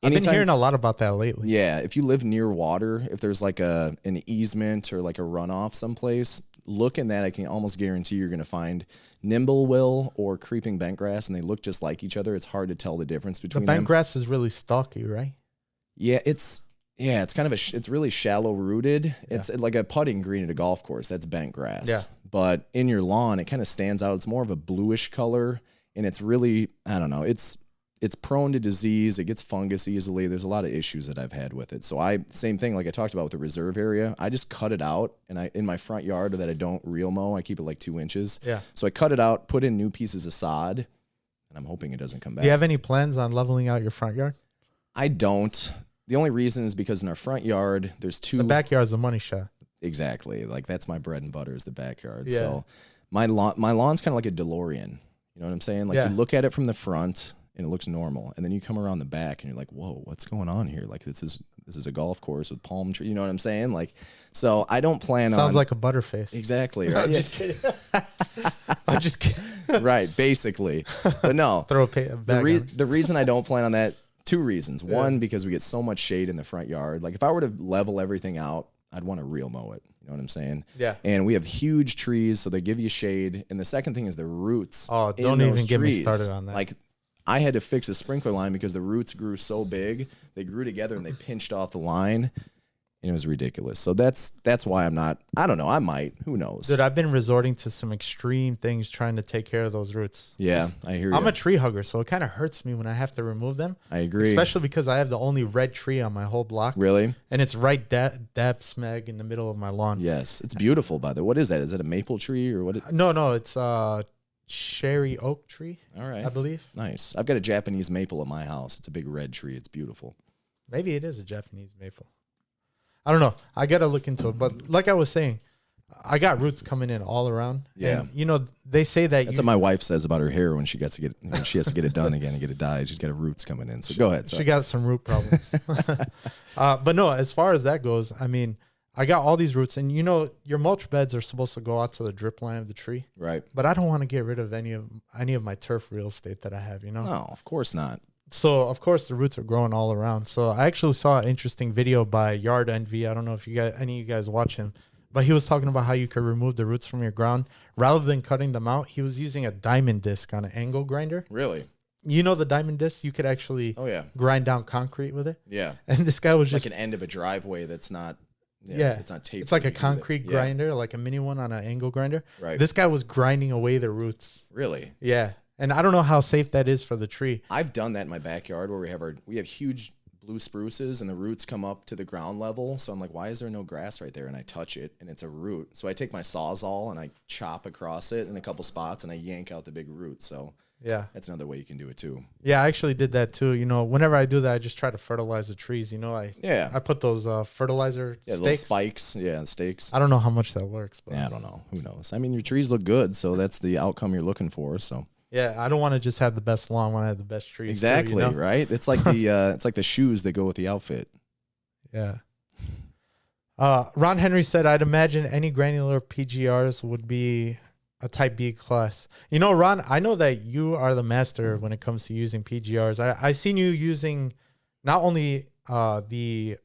I've been hearing a lot about that lately. Yeah, if you live near water, if there's like an easement or like a runoff someplace, look in that. I can almost guarantee you're going to find nimblewill or creeping bentgrass, and they look just like each other. It's hard to tell the difference between them. The bentgrass is really stalky, right? Yeah, it's kind of it's really shallow rooted. Yeah. It's like a putting green at a golf course. That's bentgrass. Yeah. But in your lawn, it kind of stands out. It's more of a bluish color, and it's really, I don't know, it's prone to disease. It gets fungus easily. There's a lot of issues that I've had with it. So same thing like I talked about with the reserve area. I just cut it out, and in my front yard that I don't reel mow, I keep it like 2 inches. Yeah. So I cut it out, put in new pieces of sod, and I'm hoping it doesn't come back. Do you have any plans on leveling out your front yard? I don't. The only reason is because in our front yard, there's two. The backyard's the money shot. Exactly. Like that's my bread and butter is the backyard. Yeah. So my lawn's kind of like a DeLorean. You know what I'm saying? Like you look at it from the front, and it looks normal, and then you come around the back and you're like, whoa, what's going on here? Like this is a golf course with palm trees. You know what I'm saying? Like, so I don't plan on. Sounds like a butterface. Exactly. Right? I'm just kidding. I'm just kidding. Right. Basically, but no. Throw a bag the reason I don't plan on that, 2 reasons. One, because we get so much shade in the front yard. Like if I were to level everything out, I'd want to reel mow it. You know what I'm saying? Yeah. And we have huge trees, so they give you shade. And the second thing is the roots. Oh, don't even get me started on that. Like I had to fix a sprinkler line because the roots grew so big. They grew together and they pinched off the line. And it was ridiculous. So that's why I'm not, I don't know, I might. Who knows? Dude, I've been resorting to some extreme things trying to take care of those roots. Yeah, I hear you. I'm a tree hugger, so it kind of hurts me when I have to remove them. I agree. Especially because I have the only red tree on my whole block. Really? And it's right dab smeg in the middle of my lawn. Yes. It's beautiful, by the way. What is that? Is it a maple tree or what? No, it's cherry oak tree. All right. I believe. Nice. I've got a Japanese maple at my house. It's a big red tree. It's beautiful. Maybe it is a Japanese maple. I don't know. I got to look into it. But like I was saying, I got roots coming in all around. Yeah. And, they say that. That's what my wife says about her hair when she has to get it done again and get it dyed. She's got roots coming in. So go ahead. She got some root problems. But no, as far as that goes, I mean, I got all these roots. And, your mulch beds are supposed to go out to the drip line of the tree. Right. But I don't want to get rid of any of my turf real estate that I have, No, of course not. So, of course, the roots are growing all around. So, I actually saw an interesting video by Yard Envy. I don't know if any of you guys watch him, but he was talking about how you could remove the roots from your ground. Rather than cutting them out, he was using a diamond disc on an angle grinder. Really? The diamond disc? You could actually grind down concrete with it. Yeah. And this guy was just like an end of a driveway that's not... Yeah, it's not taped. It's like a concrete grinder, like a mini one on an angle grinder. Right. This guy was grinding away the roots. Really? Yeah. And I don't know how safe that is for the tree. I've done that in my backyard where we have huge blue spruces and the roots come up to the ground level. So I'm like, why is there no grass right there? And I touch it and it's a root. So I take my Sawzall and I chop across it in a couple spots and I yank out the big root. So yeah, that's another way you can do it too. Yeah, I actually did that too. Whenever I do that, I just try to fertilize the trees. I put those fertilizer stakes. Little spikes. Yeah, stakes. I don't know how much that works. But yeah, I don't know. Who knows? I mean, your trees look good, so that's the outcome you're looking for. So yeah, I don't want to just have the best lawn. I want to have the best trees. Exactly, too, right? It's like the shoes that go with the outfit. Yeah. Ron Henry said, "I'd imagine any granular PGRs would be a type B class." Ron, I know that you are the master when it comes to using PGRs. I seen you using not only the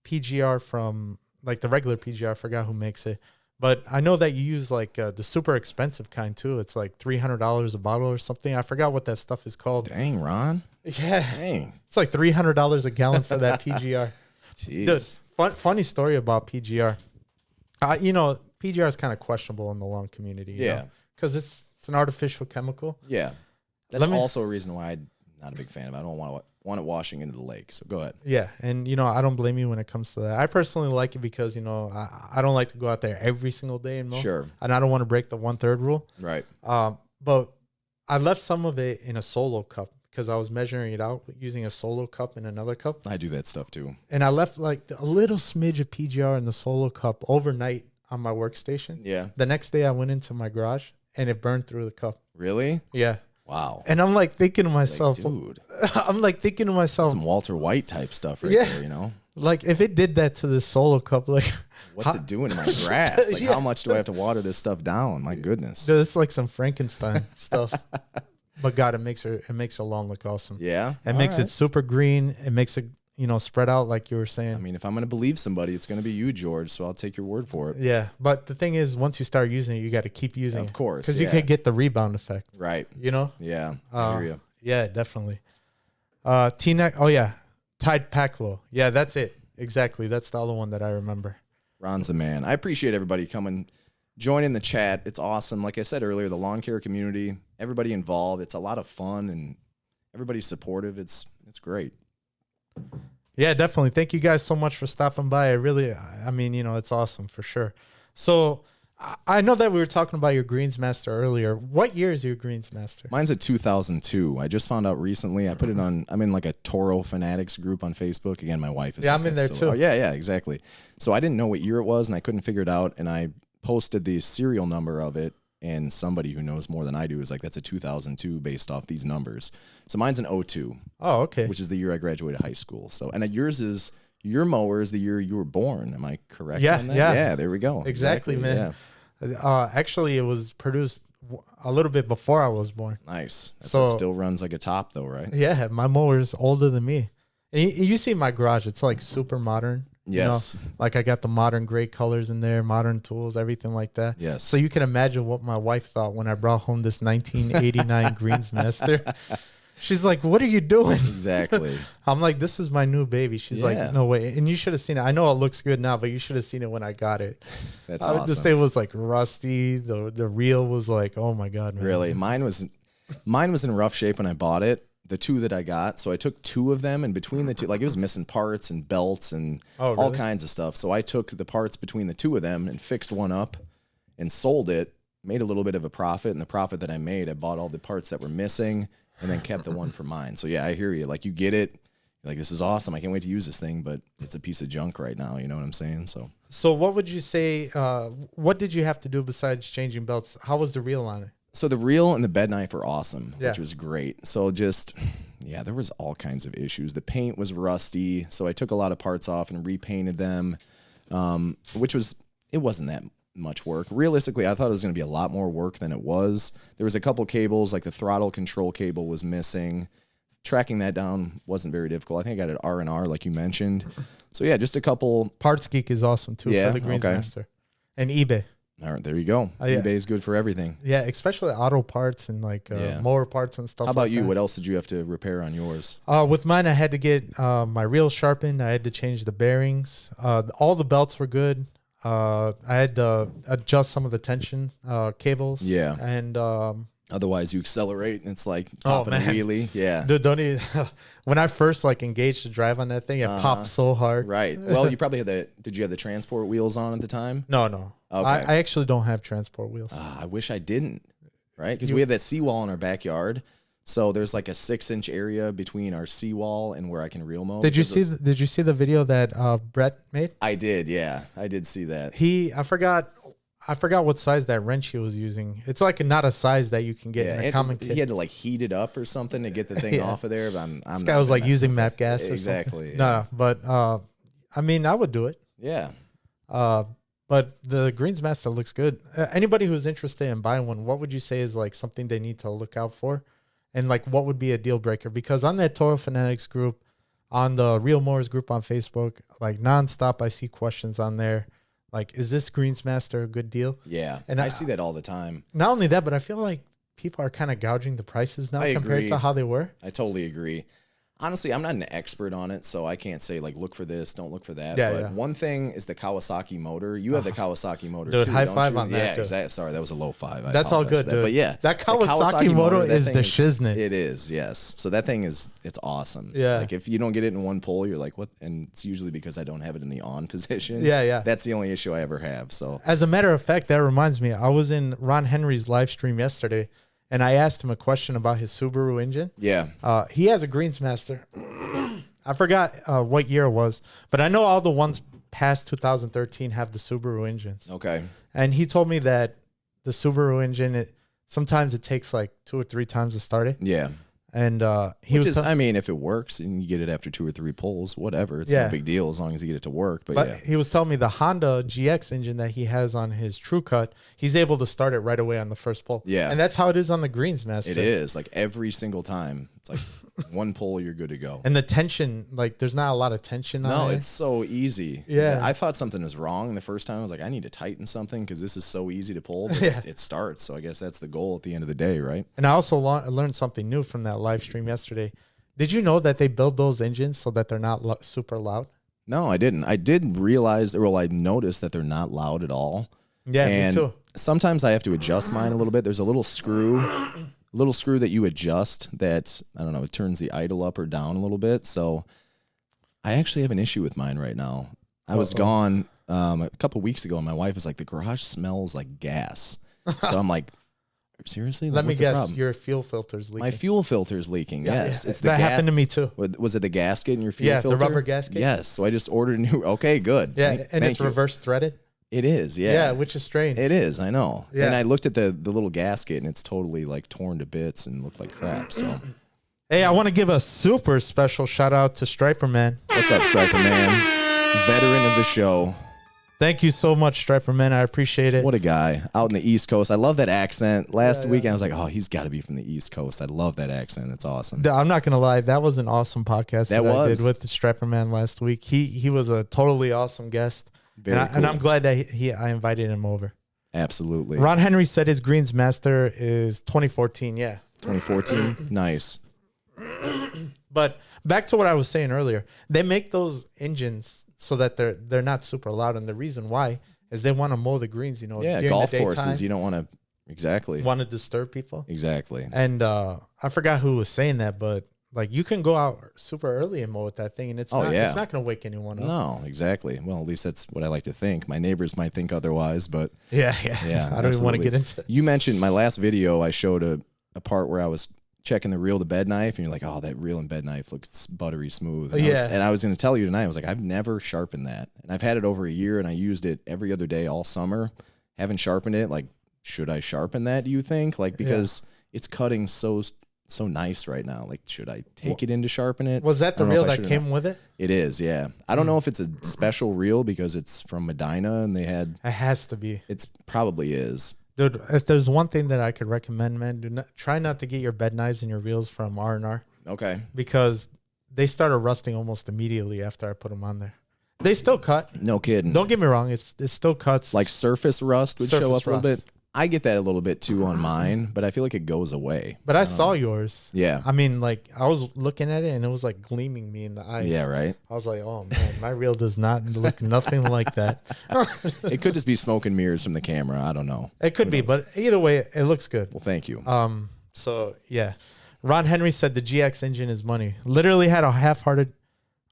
PGR from like the regular PGR, I forgot who makes it, but I know that you use like the super expensive kind too. It's like $300 a bottle or something. I forgot what that stuff is called. Dang, Ron. Yeah. Dang. It's like $300 a gallon for that PGR. Jeez. Dude, funny story about PGR. PGR is kind of questionable in the lawn community. Yeah. Because it's an artificial chemical. Yeah. That's also a reason why Not a big fan of it. I don't want it washing into the lake. So go ahead. Yeah, and I don't blame you when it comes to that. I personally like it because I don't like to go out there every single day and mow. Sure. And I don't want to break the 1/3 rule. Right. But I left some of it in a solo cup because I was measuring it out using a solo cup and another cup. I do that stuff too. And I left like a little smidge of PGR in the solo cup overnight on my workstation. Yeah. The next day I went into my garage and it burned through the cup. Really? Yeah. Wow. And I'm like thinking to myself, dude. I'm like thinking to myself, Some Walter White type stuff right Yeah. there, like if it did that to this solo cup, like What's it doing in my grass? Like Yeah. how much do I have to water this stuff down? My goodness. it's like some Frankenstein stuff. But God, it makes her lawn look awesome. Yeah. It makes it super green. It makes it, spread out like you were saying. I mean, if I'm going to believe somebody, it's going to be you, George. So I'll take your word for it. Yeah. But the thing is, once you start using it, you got to keep using it. Of course. Because you could get the rebound effect. Right. Yeah. I hear you. Yeah, definitely. T-neck. Oh, yeah. Tide Packlow. Yeah, that's it. Exactly. That's the other one that I remember. Ron's the man. I appreciate everybody coming, joining the chat. It's awesome. Like I said earlier, the lawn care community, everybody involved. It's a lot of fun and everybody's supportive. It's great. Yeah, definitely. Thank you guys so much for stopping by. I mean, it's awesome for sure. So I know that we were talking about your Greensmaster earlier. What year is your Greensmaster? Mine's a 2002. I just found out recently. I put it on, I'm in like a Toro Fanatics group on Facebook. Again, my wife is. Yeah, I'm in there too. Oh, yeah, exactly. So I didn't know what year it was and I couldn't figure it out. And I posted the serial number of it. And somebody who knows more than I do is like, that's a 2002 based off these numbers. So mine's an 02. Oh, okay. Which is the year I graduated high school. So, and your mower is the year you were born. Am I correct on that? Yeah, there we go. Exactly, man. Yeah. Actually, it was produced a little bit before I was born. Nice. So it still runs like a top though, right? Yeah, my mower is older than me. And you see my garage, it's like super modern. Yes. Like I got the modern gray colors in there, modern tools, everything like that. Yes. So you can imagine what my wife thought when I brought home this 1989 Greensmaster. She's like, "What are you doing?" Exactly. I'm like, "This is my new baby." She's like, "No way." And you should have seen it. I know it looks good now, but you should have seen it when I got it. That's awesome. This thing was like rusty. The reel was like, oh my God, man. Really? Mine was in rough shape when I bought it. The two that I got. So I took two of them, and between the two, like it was missing parts and belts and all kinds of stuff. So I took the parts between the two of them and fixed one up and sold it, made a little bit of a profit. And the profit that I made, I bought all the parts that were missing and then kept the one for mine. So yeah, I hear you. Like you get it. You're like, this is awesome. I can't wait to use this thing, but it's a piece of junk right now. You know what I'm saying? So what would you say, what did you have to do besides changing belts? How was the reel on it? So the reel and the bed knife were awesome, which was great. So there was all kinds of issues. The paint was rusty, so I took a lot of parts off and repainted them, it wasn't that much work. Realistically, I thought it was going to be a lot more work than it was. There was a couple cables, like the throttle control cable was missing. Tracking that down wasn't very difficult. I think I got it R&R, like you mentioned. So yeah, just a couple. Parts Geek is awesome too for the Greensmaster. Okay. And eBay. All right, there you go. eBay is good for everything. Yeah, especially auto parts and like mower parts and stuff. How about like you? That. What else did you have to repair on yours? With mine, I had to get my reel sharpened. I had to change the bearings. All the belts were good. I had to adjust some of the tension cables. Yeah. And otherwise you accelerate and it's like popping a wheelie. Yeah. Dude, don't even, when I first like engaged to drive on that thing, it popped so hard. Right. Well, you probably did you have the transport wheels on at the time? No. Okay. I actually don't have transport wheels. I wish I didn't. Right. Because we have that seawall in our backyard. So there's like a 6-inch area between our seawall and where I can reel mow. Did you see the video that Brett made? I did. Yeah, I did see that. I forgot what size that wrench he was using. It's like not a size that you can get in a common kit. He had to like heat it up or something to get the thing off of there. But this guy was like using map gas or exactly. Something. No, but I mean, I would do it. Yeah. But the Greensmaster looks good. Anybody who's interested in buying one, what would you say is like something they need to look out for? And like, what would be a deal breaker? Because on that Toro Fanatics group, on the Real Mowers group on Facebook, like nonstop, I see questions on there. Like, is this Greensmaster a good deal? Yeah. And I see that all the time. Not only that, but I feel like people are kind of gouging the prices now compared to how they were. I totally agree. Honestly, I'm not an expert on it, so I can't say like look for this, don't look for that. Yeah, but yeah. one thing is the Kawasaki motor. You have the Kawasaki motor dude, too, high don't five you? on that, Yeah, dude. exactly. Sorry, that was a low five. I That's all apologize good, for that. dude. But yeah, that the Kawasaki motor that is thing the shiznit. It is, yes. So that thing it's awesome. Yeah. Like if you don't get it in one pull, you're like, what? And it's usually because I don't have it in the on position. Yeah, yeah. That's the only issue I ever have. So As a matter of fact, that reminds me, I was in Ron Henry's live stream yesterday, and I asked him a question about his Subaru engine. yeah, He has a Greensmaster. I forgot what year it was, but I know all the ones past 2013 have the Subaru engines. okay. And he told me that the Subaru engine, sometimes it takes like 2 or 3 times to start it. Yeah. And I mean, if it works and you get it after 2 or 3 pulls, whatever, it's no big deal as long as you get it to work. But yeah, he was telling me the Honda GX engine that he has on his True Cut, he's able to start it right away on the first pull. Yeah. And that's how it is on the Greensmaster. it is like every single time. It's like one pull, you're good to go. And the tension, like there's not a lot of tension on it. No, it's so easy. Yeah. I thought something was wrong the first time. I was like, I need to tighten something because this is so easy to pull. But it starts. So I guess that's the goal at the end of the day, right? And I also learned something new from that live stream yesterday. Did you know that they build those engines so that they're not super loud? No, I didn't. I did realize, well, I noticed that they're not loud at all. Yeah, And me too. sometimes I have to adjust mine a little bit. There's a little screw that you adjust that, I don't know, it turns the idle up or down a little bit. So I actually have an issue with mine right now. I was gone a couple weeks ago and my wife was like, the garage smells like gas. So I'm like, seriously? Like, Let me what's the guess, problem? your fuel filter's leaking. My fuel filter's leaking. Yes. It's the that happened to me too. Was it the gasket in your fuel Yeah, filter? the rubber gasket. Yes. So I just ordered a new. Okay, good. Yeah, and Thank it's you. reverse threaded. It is. Yeah, Yeah. which is strange. It is. I know. Yeah. And I looked at the little gasket and it's totally like torn to bits and looked like crap. So Hey, I want to give a super special shout out to Striper Man. what's up, Striper Man? Veteran of the show. Thank you so much, Striper Man. I appreciate it. What a guy. Out in the East Coast. I love that accent. Last weekend I was like, oh, he's got to be from the East Coast. I love that accent. It's awesome. I'm not gonna lie, that was an awesome podcast that I did with the Striper Man last week. He was a totally awesome guest, Very cool. and I'm glad that I invited him over. Absolutely. Ron Henry said his Greensmaster is 2014. Yeah, 2014. Nice. but back to what I was saying earlier, they make those engines so that they're not super loud, and the reason why is they want to mow the greens. You know, Yeah, during golf the daytime, courses. You don't want to. Exactly. want to disturb people. Exactly. And I forgot who was saying that, but like you can go out super early and mow with that thing, and it's not going to wake anyone up. No, exactly. Well, at least that's what I like to think. My neighbors might think otherwise, but Yeah. yeah. I don't even want to absolutely. get into it. You mentioned my last video. I showed a part where I was checking the reel to bed knife, and you're like, "Oh, that reel and bed knife looks buttery smooth." And I was going to tell you tonight. I was like, "I've never sharpened that, and I've had it over a year, and I used it every other day all summer. Haven't sharpened it. Like, should I sharpen that? Do you think? Like, because it's cutting so nice right now. Like, should I take it in to sharpen it? Was that the I don't know reel if I that should or came not. with it? It is, yeah. I don't know if it's a special reel because it's from Medina and they had. It has to be. It's probably is. Dude, if there's one thing that I could recommend, man, try not to get your bed knives and your reels from R&R Okay. because they started rusting almost immediately after I put them on there. They still cut. No kidding. Don't get me wrong. It still cuts. Like surface rust would show Surface up a little rust. bit. I get that a little bit too on mine, but I feel like it goes away. But I saw yours. Yeah. I mean, like I was looking at it and it was like gleaming me in the eyes. Yeah, right. I was like, oh man, my reel does not look nothing like that. It could just be smoke and mirrors from the camera. I don't know. It could be, but either way, it looks good. Well, thank you. So yeah, Ron Henry said the GX engine is money. Literally had a half-hearted.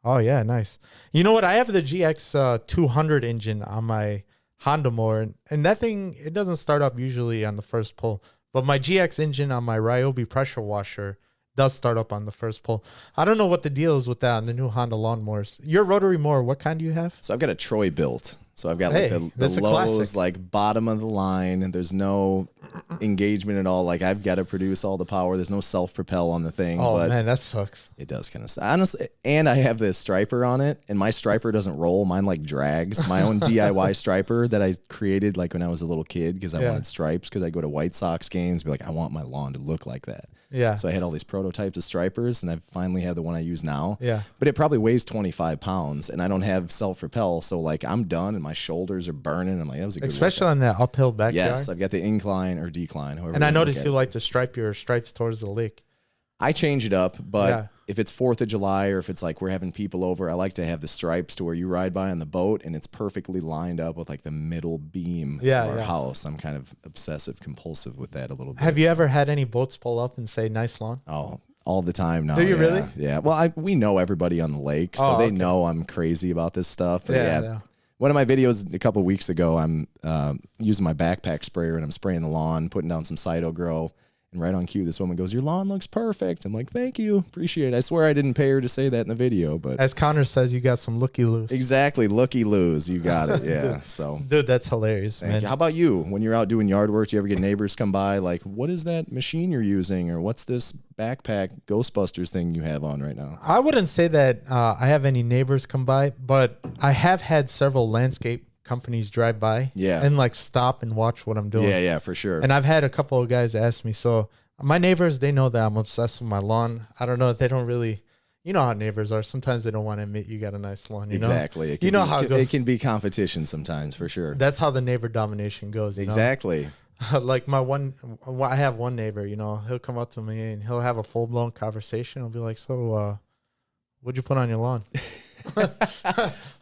Oh yeah, nice. You know what? I have the GX 200 engine on my Honda Mower, and that thing, it doesn't start up usually on the first pull. But my GX engine on my Ryobi pressure washer does start up on the first pull. I don't know what the deal is with that on the new Honda lawnmowers. Your rotary mower, what kind do you have? So I've got a Troy built. So I've got Hey, like the that's a lows, classic. like bottom of the line, and there's no engagement at all. Like I've got to produce all the power. There's no self-propel on the thing. Oh but man, that sucks. it does kind of honestly, and I have this striper on it, and my striper doesn't roll. Mine like drags. My own DIY striper that I created like when I was a little kid because I wanted stripes. Because I go to White Sox games, be like, I want my lawn to look like that. Yeah. So I had all these prototypes of stripers, and I finally have the one I use now. Yeah. But it probably weighs 25 pounds, and I don't have self-propel, so like I'm done, and my shoulders are burning. I'm like, that was a good Especially workout. on that uphill backyard. Yes, I've got the incline or decline. However And I you look noticed at you it. like to stripe your stripes towards the lake. I change it up, but Yeah. if it's 4th of July or if it's like we're having people over, I like to have the stripes to where you ride by on the boat and it's perfectly lined up with like the middle beam of our house. I'm kind of obsessive compulsive with that a little bit. Have you ever had any boats pull up and say nice lawn? Oh, all the time now. Do you really? Yeah. Well, we know everybody on the lake, so they know I'm crazy about this stuff. But yeah. One of my videos a couple of weeks ago, I'm using my backpack sprayer and I'm spraying the lawn, putting down some Cyto Grow. And right on cue, this woman goes, "Your lawn looks perfect." I'm like, "Thank you. Appreciate it." I swear I didn't pay her to say that in the video, but as Connor says, you got some looky-loos. Exactly. Looky-loos. You got it. Yeah. So, dude, that's hilarious, man. How about you? When you're out doing yard work, do you ever get neighbors come by like, "What is that machine you're using?" Or "What's this backpack Ghostbusters thing you have on right now?" I wouldn't say that I have any neighbors come by, but I have had several landscape companies drive by and like stop and watch what I'm doing. Yeah, for sure. And I've had a couple of guys ask me. So my neighbors, they know that I'm obsessed with my lawn. I don't know if they don't really, you know how neighbors are. Sometimes they don't want to admit you got a nice lawn. Exactly. You know how it goes. It can be competition sometimes, for sure. That's how the neighbor domination goes. Exactly. Like I have one neighbor, he'll come up to me and he'll have a full blown conversation. I'll be like, "So, what'd you put on your lawn?"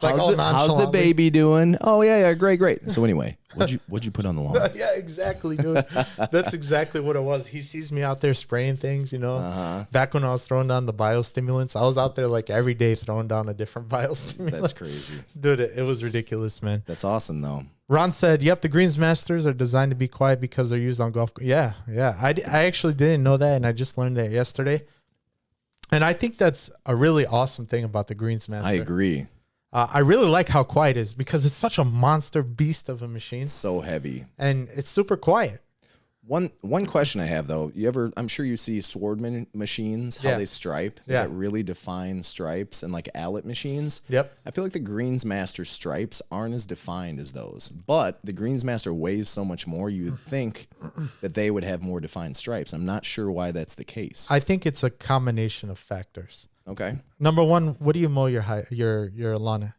How's the baby doing? Oh yeah, great. So anyway, what'd you put on the lawn? Yeah, exactly, dude. That's exactly what it was. He sees me out there spraying things, Back when I was throwing down the biostimulants, I was out there like every day throwing down a different biostimulant. That's crazy, dude. It was ridiculous, man. That's awesome, though. Ron said, "Yep, the Greensmasters are designed to be quiet because they're used on golf." Yeah. I actually didn't know that, and I just learned that yesterday. And I think that's a really awesome thing about the Greensmaster. I agree. I really like how quiet it is because it's such a monster beast of a machine. So heavy. And it's super quiet. One question I have, though, I'm sure you see Swordman machines, how they stripe. They got really defined stripes, and like Allet machines. Yep. I feel like the Greensmaster stripes aren't as defined as those, but the Greensmaster weighs so much more, you would think that they would have more defined stripes. I'm not sure why that's the case. I think it's a combination of factors. Okay. Number one, what do you mow your lawn at?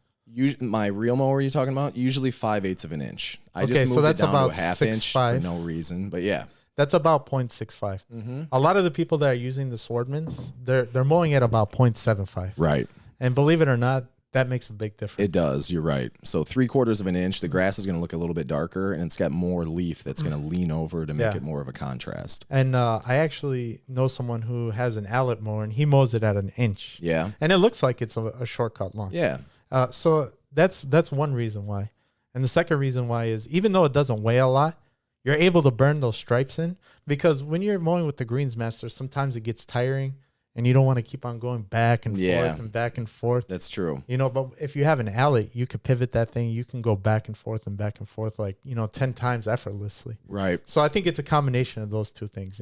My real mower you're talking about, usually 5/8 of an inch. I just moved it down to a half inch for no reason, but yeah. That's about 0.65. Mm-hmm. A lot of the people that are using the Swordmans, they're mowing at about 0.75. Right. And believe it or not, that makes a big difference. It does. You're right. So 3/4 of an inch, the grass is going to look a little bit darker, and it's got more leaf that's going to lean over to make it more of a contrast. And I actually know someone who has an Allet mower, and he mows it at an inch. Yeah. And it looks like it's a shortcut lawn. Yeah. So that's one reason why. And the second reason why is even though it doesn't weigh a lot, you're able to burn those stripes in, because when you're mowing with the Greensmaster, sometimes it gets tiring and you don't want to keep on going back and forth and back and forth. That's true. But if you have an Allet, you could pivot that thing. You can go back and forth like, 10 times effortlessly. Right. So I think it's a combination of those two things,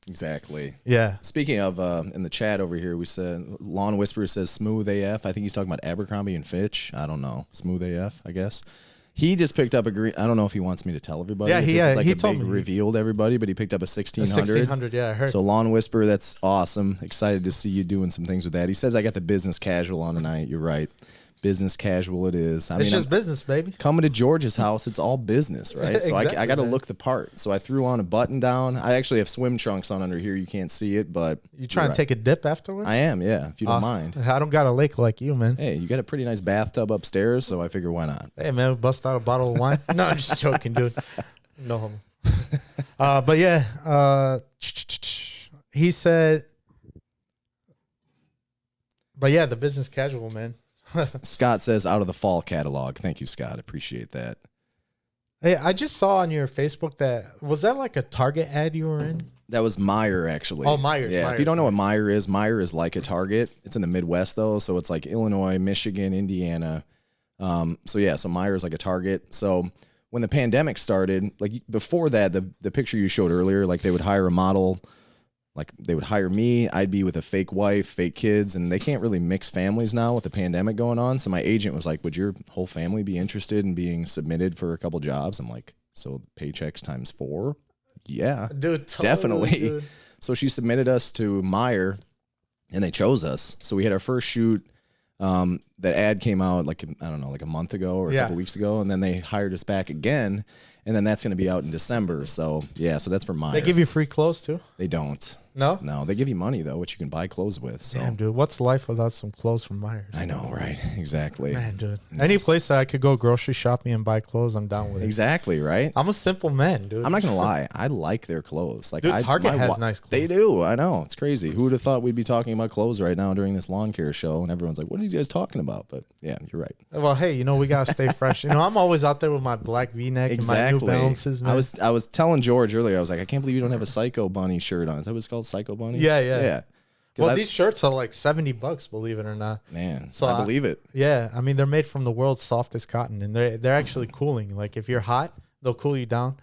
Exactly. Yeah. Speaking of, in the chat over here, we said Lawn Whisperer says smooth AF. I think he's talking about Abercrombie and Fitch. I don't know. Smooth AF, I guess. He just picked up a green. I don't know if he wants me to tell everybody. Yeah, he told me. Revealed everybody, but he picked up a 1600. 1600, yeah, I heard. So Lawn Whisperer, that's awesome. Excited to see you doing some things with that. He says I got the business casual on tonight. You're right. Business casual it is. It's just business, baby. Coming to George's house, it's all business, right? So exactly, I got to look the part. So I threw on a button down. I actually have swim trunks on under here. You can't see it, but you trying to take a dip afterwards? I am, yeah. If you don't mind. I don't got a lake like you, man. Hey, you got a pretty nice bathtub upstairs, so I figure why not? Hey, man, bust out a bottle of wine. No, I'm just joking, dude. No homo. But yeah, he said. But yeah, the business casual, man. Scott says out of the fall catalog. Thank you, Scott. Appreciate that. Hey, I just saw on your Facebook was that like a Target ad you were in? That was Meyer, actually. Oh, Myers. Yeah, if you don't know what Meyer is like a Target. It's in the Midwest, though, so it's like Illinois, Michigan, Indiana. So Meyer is like a Target. So when the pandemic started, like before that, the picture you showed earlier, like they would hire a model. Like they would hire me, I'd be with a fake wife, fake kids, and they can't really mix families now with the pandemic going on. So my agent was like, would your whole family be interested in being submitted for a couple jobs? I'm like, so paychecks times 4? Yeah, dude, definitely. Dude. So she submitted us to Meyer and they chose us. So we had our first shoot. That ad came out like a month ago or a couple weeks ago, and then they hired us back again. and then that's going to be out in December. So yeah, so that's for Meyer. They give you free clothes too? They don't. No? No, they give you money though, which you can buy clothes with. So Damn, dude, what's life without some clothes from Myers? I know, right? Exactly. Man, dude. Yes. Any place that I could go grocery shopping and buy clothes, I'm down with it. Exactly, right? I'm a simple man, dude. I'm not gonna lie, I like their clothes. Like, Dude, Target has nice clothes. They do. I know, it's crazy. Who would have thought we'd be talking about clothes right now during this lawn care show? And everyone's like, "What are these guys talking about?" But yeah, you're right. Well, hey, we gotta stay fresh. I'm always out there with my black V-neck and my New Balances, man. I was telling George earlier. I was like, I can't believe you don't have a Psycho Bunny shirt on. Is that what it's called, Psycho Bunny? Yeah. Well, I, these shirts are like $70, believe it or not. Man, So I believe it. Yeah, I mean they're made from the world's softest cotton, and they're actually cooling. Like if you're hot, they'll cool you down.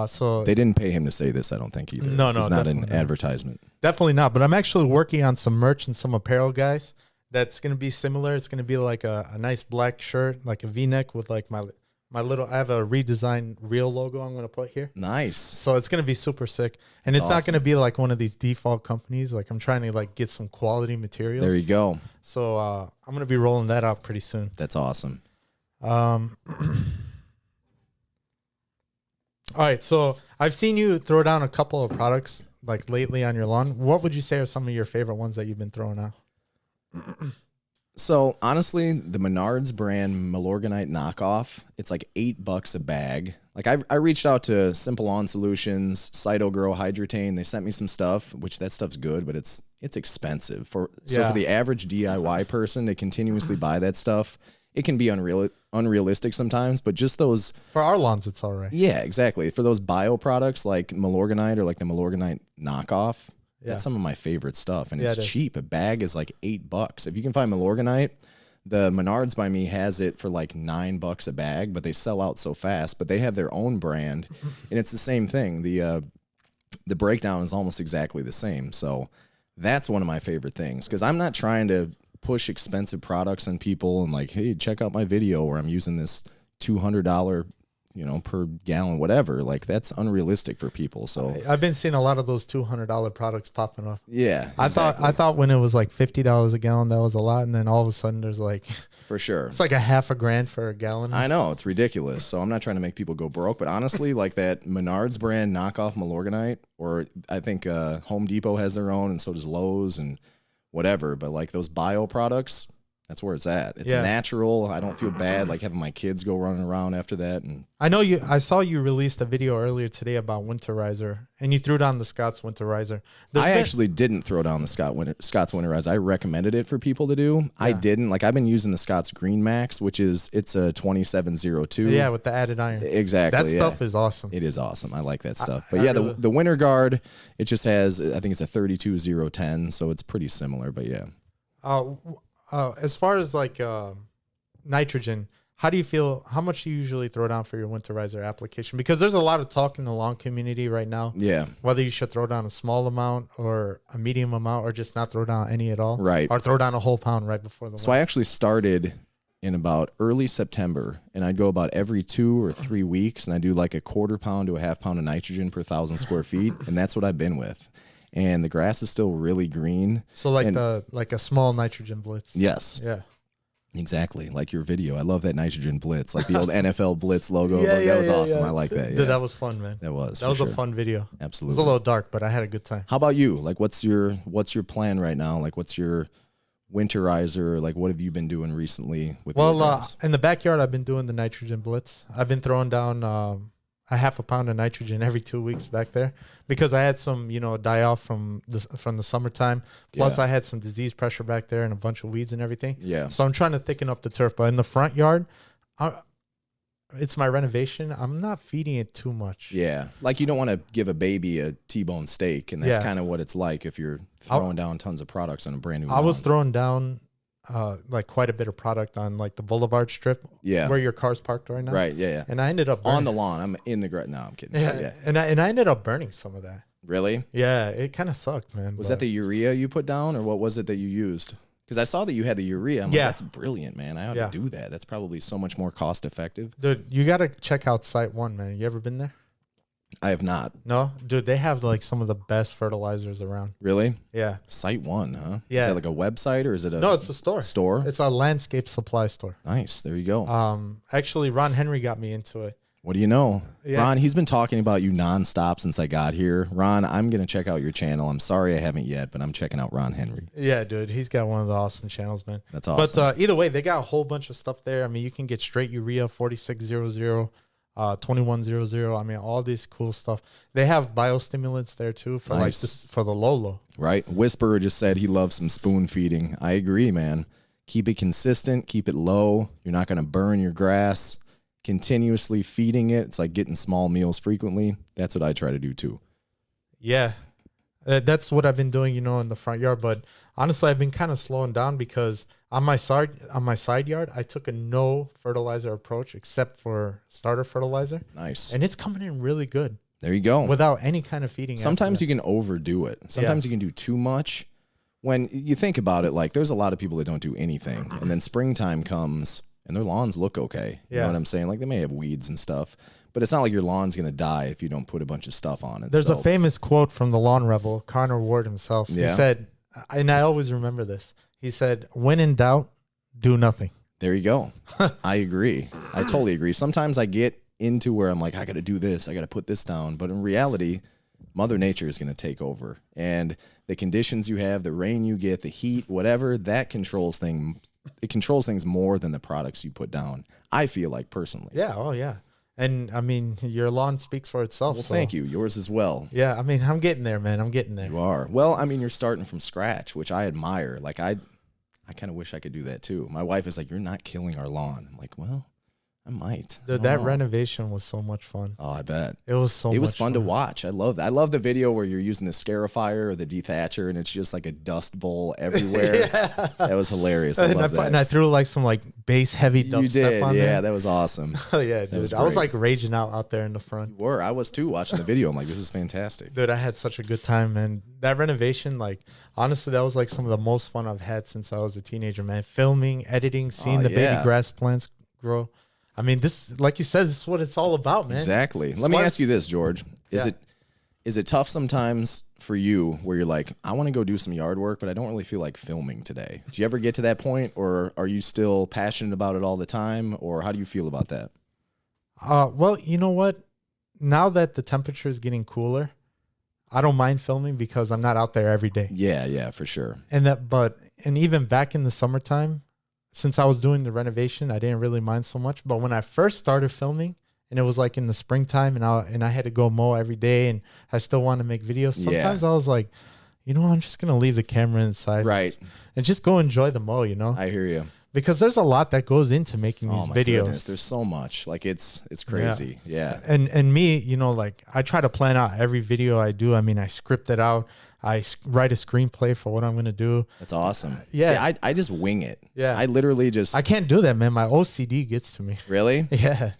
So They didn't pay him to say this, I don't think either. No, this no, is not an definitely not. advertisement. definitely not. But I'm actually working on some merch and some apparel, guys. That's gonna be similar. It's gonna be like a nice black shirt, like a V-neck with like my little. I have a redesigned real logo I'm gonna put here. Nice. So it's gonna be super sick, and That's it's not awesome. gonna be like one of these default companies. Like I'm trying to like get some quality materials. There you go. So I'm gonna be rolling that out pretty soon. That's awesome. All right, so I've seen you throw down a couple of products like lately on your lawn. What would you say are some of your favorite ones that you've been throwing out? So honestly, the Menards brand Milorganite knockoff, it's like $8 a bag. Like I reached out to Simple Lawn Solutions, Cytogrow, Hydratane. They sent me some stuff, which that stuff's good, but it's expensive. For the average DIY person to continuously buy that stuff, it can be unrealistic sometimes. But just those For our lawns, it's all right. yeah, exactly. For those bio products like Milorganite or like the Milorganite knockoff. Yeah. That's some of my favorite stuff, and Yeah, it's it is. cheap. A bag is like $8. If you can find Milorganite, the Menards by me has it for like $9 a bag, but they sell out so fast. But they have their own brand, and it's the same thing. The breakdown is almost exactly the same. So that's one of my favorite things because I'm not trying to push expensive products on people and like, hey, check out my video where I'm using this $200 per gallon, whatever. Like that's unrealistic for people. So I've been seeing a lot of those $200 products popping up. yeah, I exactly. thought when it was like $50 a gallon, that was a lot, and then all of a sudden there's like For sure. it's like a half a grand for a gallon. I know, it's ridiculous. So I'm not trying to make people go broke, but honestly, like that Menards brand knockoff Milorganite, or I think Home Depot has their own, and so does Lowe's and whatever. But like those bio products, that's where it's at. It's Yeah. natural. I don't feel bad like having my kids go running around after that. And I know you. I saw you released a video earlier today about winterizer, and you threw down the Scott's winterizer. I actually didn't throw down the Scott's Winterizer. I recommended it for people to do. I didn't. Like I've been using the Scott's Green Max, which it's a 2702. Yeah, with the added iron. Exactly. That stuff is awesome. It is awesome. I like that stuff. But I yeah, really- the Winter Guard, it just has, I think it's a 32010, so it's pretty similar. But yeah. As far as like nitrogen, how do you feel? How much do you usually throw down for your winterizer application? Because there's a lot of talk in the lawn community right now. Yeah. Whether you should throw down a small amount or a medium amount, or just not throw down any at all. Right. Or throw down a whole pound right before the. So I actually started in about early September, and I'd go about every 2 or 3 weeks, and I do like a 1/4 pound to a 1/2 pound of nitrogen per 1,000 square feet, and that's what I've been with. And the grass is still really green. So like a small nitrogen blitz. Yes. Yeah. Exactly. Like your video. I love that nitrogen blitz, like the old NFL blitz logo. Yeah, that was yeah, awesome. yeah. I like that. Yeah. Dude, that was fun, man. That was. That was for a sure. fun video. It was Absolutely. a little dark, but I had a good time. How about you? Like, what's your plan right now? Like, what's your winterizer? Like, what have you been doing recently with your grass? In the backyard, I've been doing the nitrogen blitz. I've been throwing down a 1/2 pound of nitrogen every 2 weeks back there because I had some, die off from the summertime. Plus, Yeah. I had some disease pressure back there and a bunch of weeds and everything. Yeah. So I'm trying to thicken up the turf. But in the front yard, it's my renovation. I'm not feeding it too much. Yeah. Like, you don't want to give a baby a T-bone steak, and that's Yeah. kind of what it's like if you're throwing down tons of products on a brand new I was lawn. throwing down like quite a bit of product on like the boulevard strip Yeah. where your car's parked right now. Right. Yeah. Yeah. And I ended up On the burning- lawn. I'm in the grass. No, I'm kidding. yeah, But yeah. and I ended up burning some of that. Really? Yeah, it kind of sucked, man. Was that the urea you put down, or what was it that you used? Because I saw that you had the urea. I'm Yeah. like, that's brilliant, man. I ought Yeah. to do that. That's probably so much more cost effective. Dude, you got to check out Site One, man. You ever been there? I have not. No? Dude, they have like some of the best fertilizers around. Really? Yeah. Site One, huh? Yeah. Is that like a website, or is it a No, it's a store. store? It's a landscape supply store. Nice. There you go. Actually, Ron Henry got me into it. What do you know? Yeah. Ron, he's been talking about you nonstop since I got here. Ron, I'm going to check out your channel. I'm sorry I haven't yet, but I'm checking out Ron Henry. Yeah, dude. He's got one of the awesome channels, man. That's awesome. But either way, they got a whole bunch of stuff there. I mean, you can get straight urea, 4600, 2100. I mean, all this cool stuff. They have biostimulants there too for like this, for the Lolo. Right. Whisperer just said he loves some spoon feeding. I agree, man. Keep it consistent. Keep it low. You're not going to burn your grass. Continuously feeding it. It's like getting small meals frequently. That's what I try to do too. Yeah. That's what I've been doing, you know, in the front yard. But honestly, I've been kind of slowing down because on my side yard, I took a no fertilizer approach except for starter fertilizer. Nice. And it's coming in really good. There you go. Without any kind of feeding. Sometimes you can overdo it. Sometimes you can do too much. When you think about it, like there's a lot of people that don't do anything. And then springtime comes and their lawns look okay. You know what I'm saying? Like they may have weeds and stuff, but it's not like your lawn's going to die if you don't put a bunch of stuff on it. There's a famous quote from the lawn rebel, Connor Ward himself. He said, and I always remember this. He said, when in doubt, do nothing. There you go. I agree. I totally agree. Sometimes I get into where I'm like, I got to do this. I got to put this down. But in reality, Mother Nature is going to take over. And the conditions you have, the rain you get, the heat, whatever, that controls things. It controls things more than the products you put down. I feel like personally. Yeah. Oh, yeah. And I mean, your lawn speaks for itself. Well, thank you. Yours as well. Yeah. I mean, I'm getting there, man. I'm getting there. You are. Well, I mean, you're starting from scratch, which I admire. Like, I kind of wish I could do that too. My wife is like, you're not killing our lawn. I'm like, well, I might. That renovation was so much fun. Oh, I bet. It was so much fun. It was fun to watch. I love that. I love the video where you're using the scarifier or the dethatcher and it's just like a dust bowl everywhere. That was hilarious. I love that. And I threw like some like bass heavy dubstep on there. Yeah, that was awesome. Oh, yeah, dude. I was like raging out there in the front. You were. I was too watching the video. I'm like, this is fantastic. Dude, I had such a good time, man. That renovation, like, honestly, that was like some of the most fun I've had since I was a teenager, man. Filming, editing, seeing the baby grass plants grow. I mean, this, like you said, this is what it's all about, man. Exactly. Let me ask you this, George. Is it tough sometimes for you where you're like, I want to go do some yard work, but I don't really feel like filming today? Do you ever get to that point, or are you still passionate about it all the time, or how do you feel about that? Well, you know what? Now that the temperature is getting cooler, I don't mind filming because I'm not out there every day. Yeah, for sure. And even back in the summertime, since I was doing the renovation, I didn't really mind so much. But when I first started filming, and it was like in the springtime, and I had to go mow every day, and I still want to make videos. Sometimes I was like, you know, I'm just gonna leave the camera inside, right, and just go enjoy the mow. You know, I hear you. Because there's a lot that goes into making these videos. Goodness, there's so much. Like it's crazy. Yeah. And me, you know, like I try to plan out every video I do. I mean, I script it out. I write a screenplay for what I'm going to do. That's awesome. Yeah. See, I just wing it. Yeah. I literally just... I can't do that, man. My OCD gets to me. Really? Yeah.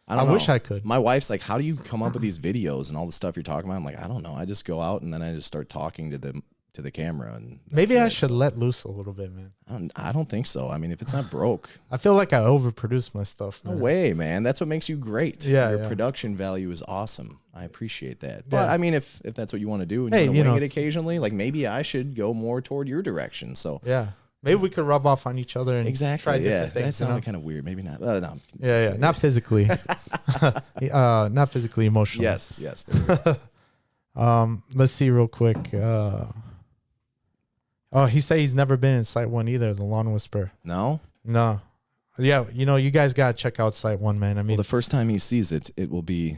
I wish I could. My wife's like, how do you come up with these videos and all the stuff you're talking about? I'm like, I don't know. I just go out and then I just start talking to the camera. And maybe I should let loose a little bit, man. I don't think so. I mean, if it's not broke. I feel like I overproduce my stuff, man. No way, man. That's what makes you great. Yeah. Your production value is awesome. I appreciate that. But I mean, if that's what you want to do and you want to wing it occasionally, like maybe I should go more toward your direction. So yeah. Maybe we could rub off on each other and try different things. That sounded kind of weird. Maybe not. No. Yeah. Not physically. Not physically, emotionally. Yes. Let's see real quick. Oh, he said he's never been in Site 1 either, the Lawn Whisperer. No? Yeah, you know, you guys got to check out Site 1, man. I mean, the first time he sees it, it will be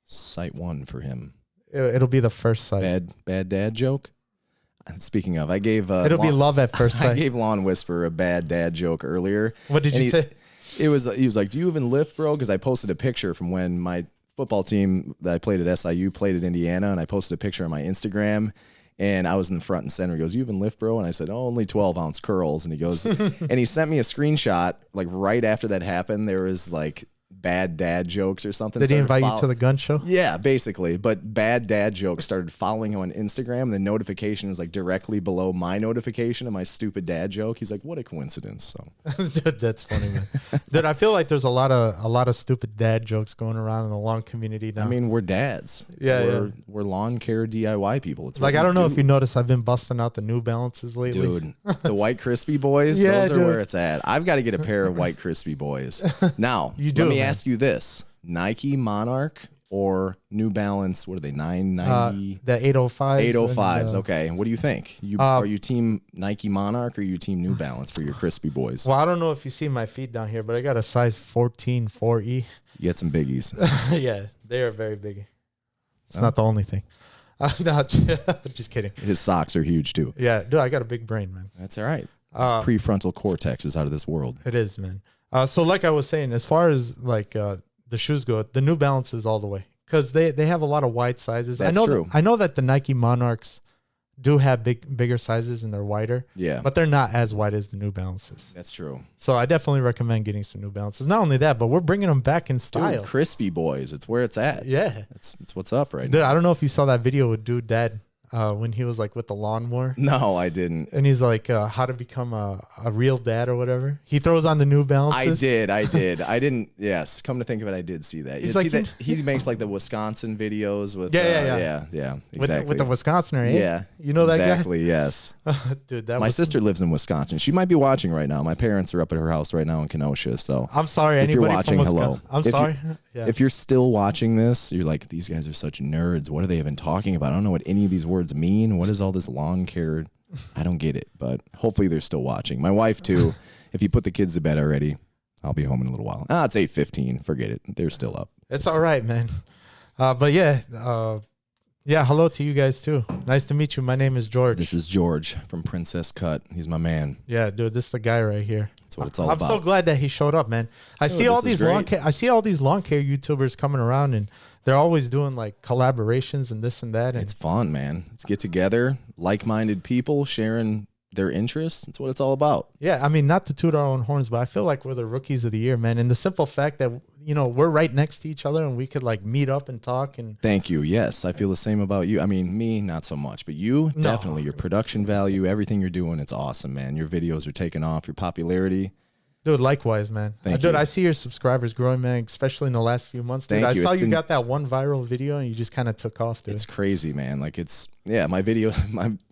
Site 1 for him. It'll be the first site. Bad dad joke? Speaking of, I gave... it'll be love at first sight. I gave Lawn Whisperer a bad dad joke earlier. What did you say? He was like, do you even lift, bro? Because I posted a picture from when my football team that I played at SIU played at Indiana, and I posted a picture on my Instagram. And I was in the front and center. He goes, you even lift, bro? And I said, oh, only 12-ounce curls. And he goes, and he sent me a screenshot. Like right after that happened, there was like bad dad jokes or something. Did he invite you to the gun show? Yeah, basically. But bad dad jokes started following him on Instagram. The notification was like directly below my notification of my stupid dad joke. He's like, what a coincidence. So Dude, that's funny, man. Dude, I feel like there's a lot of stupid dad jokes going around in the lawn community now. I mean, we're dads. We're lawn care DIY people. It's like, I don't know if you noticed, I've been busting out the New Balances lately. Dude, the white crispy boys, those are where it's at. I've got to get a pair of white crispy boys. Now, let me ask you this. Nike Monarch or New Balance? What are they? 990. The 805s. 805s. Okay. What do you think? Are you team Nike Monarch or are you team New Balance for your crispy boys? Well, I don't know if you see my feet down here, but I got a size 14 4E. You got some biggies. Yeah, they are very big. It's not the only thing. No, just kidding. His socks are huge too. Yeah, dude, I got a big brain, man. That's all right. His prefrontal cortex is out of this world. It is, man. So like I was saying, as far as like the shoes go, the New Balance is all the way because they have a lot of wide sizes. That's true. I know that the Nike Monarchs do have bigger sizes and they're wider. Yeah. But they're not as wide as the New Balances. That's true. So I definitely recommend getting some New Balances. Not only that, but we're bringing them back in style. Dude, crispy boys. It's where it's at. Yeah. It's what's up right Dude, now. I don't know if you saw that video with Dude Dad when he was like with the lawnmower. No, I didn't. And he's like, how to become a real dad or whatever. He throws on the New Balances. I did. I didn't. Yes. Come to think of it, I did see that. He's You see like- that he makes like the Wisconsin videos with. Yeah. Exactly. With the Wisconsin, eh? Yeah. You know that guy? Exactly. Yes. Dude, that My was... sister lives in Wisconsin. She might be watching right now. My parents are up at her house right now in Kenosha. So I'm sorry, if you're anybody watching, from hello. Wisconsin. I'm If you- sorry. Yeah. If you're still watching this, you're like, these guys are such nerds. What are they even talking about? I don't know what any of these words mean. What is all this lawn care? I don't get it, but hopefully they're still watching. My wife, too. If you put the kids to bed already, I'll be home in a little while. It's 8:15. Forget it. They're still up. It's all right, man. But yeah, hello to you guys, too. Nice to meet you. My name is George. This is George from Princess Cut. He's my man. Yeah, dude, this is the guy right here. That's what it's all I'm about. so glad that he showed up, man. I see all these lawn care YouTubers coming around, and they're always doing like collaborations and this and that. And It's fun, man. Let's get together, like-minded people sharing their interests. That's what it's all about. yeah, I mean, not to toot our own horns, but I feel like we're the rookies of the year, man. And the simple fact that we're right next to each other and we could like meet up and talk and. Thank you. Yes, I feel the same about you. I mean, me, not so much, but you, definitely. Your production value, everything you're doing, it's awesome, man. Your videos are taking off. Your popularity. Dude, likewise, man. Thank Dude, you. I see your subscribers growing, man, especially in the last few months. Dude, Thank you. I saw It's you been- got that one viral video and you just kind of took off, dude. It's crazy, man. Like my video,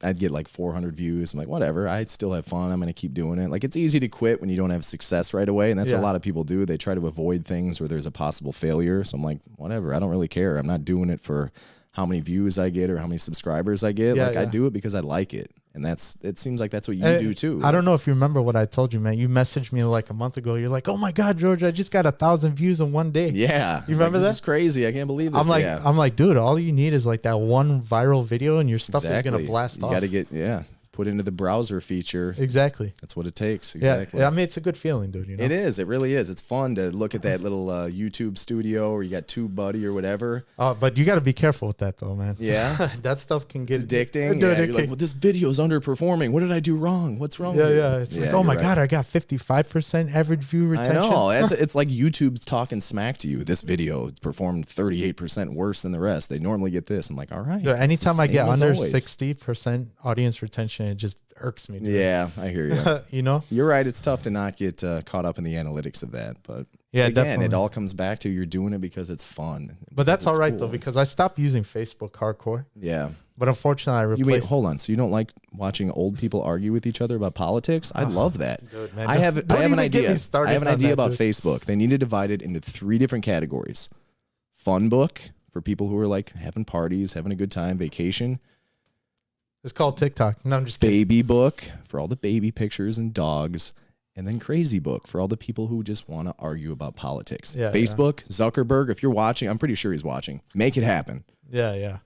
I'd get like 400 views. I'm like, whatever. I still have fun. I'm going to keep doing it. Like, it's easy to quit when you don't have success right away. And that's what a lot of people do. They try to avoid things where there's a possible failure. So I'm like, whatever. I don't really care. I'm not doing it for how many views I get or how many subscribers I get. I do it because I like it. And it seems like that's what you do too. I don't know if you remember what I told you, man. You messaged me like a month ago. You're like, "Oh my God, George, I just got 1,000 views in one day." Yeah. You remember this that? is crazy. I can't believe this. I'm like, dude, all you need is like that one viral video and your stuff is Exactly. gonna blast off. You got to get, put into the browser feature. Exactly. That's what it takes. Exactly. Yeah, I mean, it's a good feeling, dude. You know? It is. It really is. It's fun to look at that little YouTube studio where you got TubeBuddy or whatever. But you got to be careful with that, though, man. Yeah. That stuff can get It's addicting. Dude, You're like, well, this video's underperforming. What did I do wrong? What's wrong with it? Yeah. It's like, oh my God, I got 55% average view retention. I know. It's like YouTube's talking smack to you. This video performed 38% worse than the rest. They normally get this. I'm like, all right. Dude, anytime I get under always. 60% audience retention, it just irks me. Dude. Yeah, I hear you. You know? You're right. It's tough to not get caught up in the analytics of that. But Yeah, again, definitely. it all comes back to you're doing it because it's fun. But that's all It's right, cool. though, because I stopped using Facebook hardcore. Yeah. But unfortunately, I You replaced wait, hold on. So you don't like watching old people argue with each other about politics? I love that. Dude, man, I have an even get idea. me started I have an on idea that, about dude. Facebook. They need to divide it into 3 different categories. Fun book for people who are like having parties, having a good time, vacation. It's called TikTok. No, I'm just kidding. Baby book for all the baby pictures and dogs. And then crazy book for all the people who just want to argue about politics. Yeah, Facebook, Zuckerberg, if you're watching, I'm pretty sure he's watching. Make it happen. Yeah.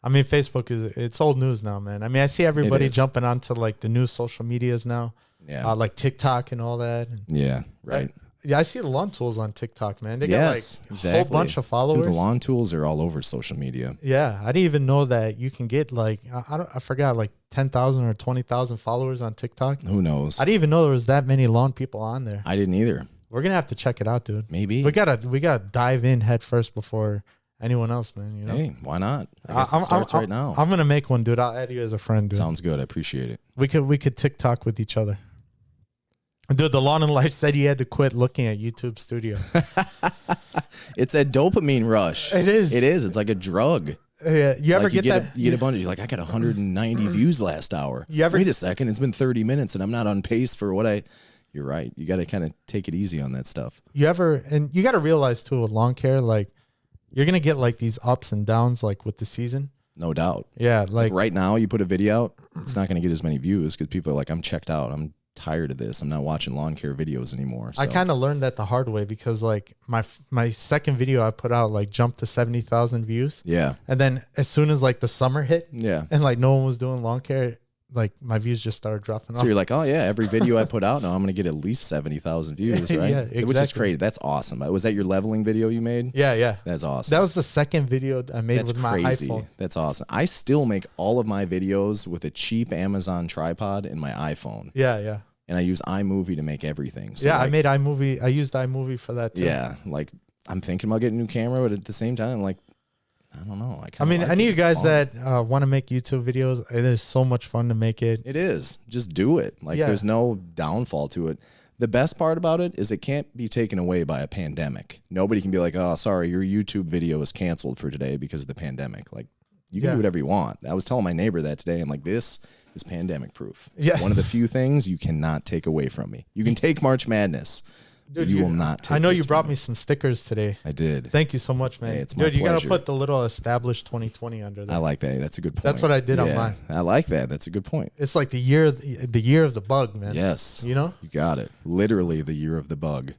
I mean, Facebook it's old news now, man. I mean, I see everybody is. jumping onto like the new social medias now, Yeah. like TikTok and all that. And Yeah, right. I see the lawn tools on TikTok, man. They Yes, got like exactly. a whole bunch of followers. Dude, the lawn tools are all over social media. Yeah, I didn't even know that you can get like I forgot like 10,000 or 20,000 followers on TikTok. Who knows? I didn't even know there was that many lawn people on there. I didn't either. We're gonna have to check it out, dude. Maybe. We gotta dive in head first before anyone else, man. You know, Hey, why not? I guess it starts right now. I'm gonna make one, dude. I'll add you as a friend, dude. Sounds good. I appreciate it. We could TikTok with each other. Dude, the Lawn and Life said he had to quit looking at YouTube Studio. It's a dopamine rush. It is. It is. It's like a drug. You ever Like get that? you get a bunch. You're like, I got 190 views last hour. You ever- Wait a second. It's been 30 minutes and I'm not on pace for what I. You're right. You got to kind of take it easy on that stuff. And you got to realize too with lawn care, like you're going to get like these ups and downs, like with the season. No doubt. Yeah. Like right now you put a video out, it's not going to get as many views because people are like, I'm checked out. I'm tired of this. I'm not watching lawn care videos anymore. So. I kind of learned that the hard way because like my second video I put out like jumped to 70,000 views. Yeah. And then as soon as like the summer hit and like no one was doing lawn care, like my views just started dropping off. So you're like, oh yeah, every video I put out now I'm going to get at least 70,000 views, right? Yeah, exactly. Which is crazy. That's awesome. Was that your leveling video you made? Yeah. That's awesome. That was the second video I made with my iPhone. That's awesome. I still make all of my videos with a cheap Amazon tripod and my iPhone. Yeah. And I use iMovie to make everything. So yeah, like, I made iMovie. I used iMovie for that too. Yeah, like I'm thinking about getting a new camera, but at the same time, like, I don't know. I mean, any of you guys that want to make YouTube videos, it is so much fun to make it. It is. Just do it. Like, there's no downfall to it. The best part about it is it can't be taken away by a pandemic. Nobody can be like, oh, sorry, your YouTube video is canceled for today because of the pandemic. Like, you can do whatever you want. I was telling my neighbor that today. I'm like, this is pandemic proof. Yeah. One of the few things you cannot take away from me. You can take March Madness. Dude, you will not take I know you brought me some stickers today. I did. Thank you so much, man. Hey, it's my Dude, you pleasure. got to put the little established 2020 under there. I like that. That's a good point. That's what I did on mine. I like that. That's a good point. It's like the year of the bug, man. Yes. You know? You got it. Literally the year of the bug.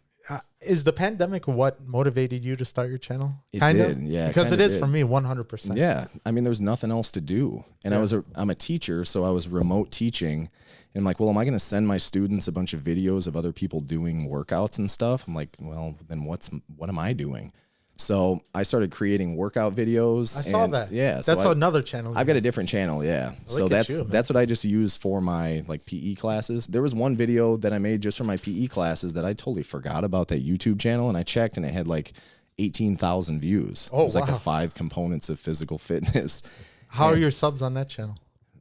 Is the pandemic what motivated you to start your channel? It did, yeah. Because it is for me, 100%. Yeah. I mean, there was nothing else to do. And I'm a teacher, so I was remote teaching. And I'm like, well, am I going to send my students a bunch of videos of other people doing workouts and stuff? I'm like, well, then what am I doing? So I started creating workout videos. I saw that. Yeah. That's another channel. I've got a different channel. Yeah. So that's what I just use for my like PE classes. There was one video that I made just for my PE classes that I totally forgot about that YouTube channel. And I checked and it had like 18,000 views. Oh, it was like the 5 components of physical fitness. How are your subs on that channel?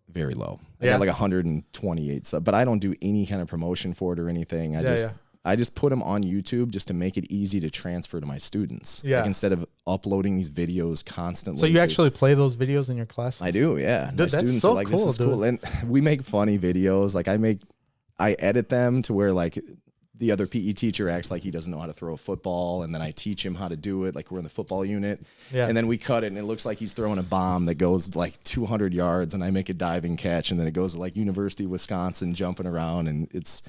Very low. I got like 128 subs, but I don't do any kind of promotion for it or anything. I just put them on YouTube just to make it easy to transfer to my students. Yeah. Like instead of uploading these videos constantly. So you actually play those videos in your class? I do, yeah. Dude, my students are like, this is cool. And we make funny videos. Like I edit them to where like the other PE teacher acts like he doesn't know how to throw a football, and then I teach him how to do it. Like we're in the football unit, and then we cut it, and it looks like he's throwing a bomb that goes like 200 yards, and I make a diving catch, and then it goes to like University of Wisconsin, jumping around, and it's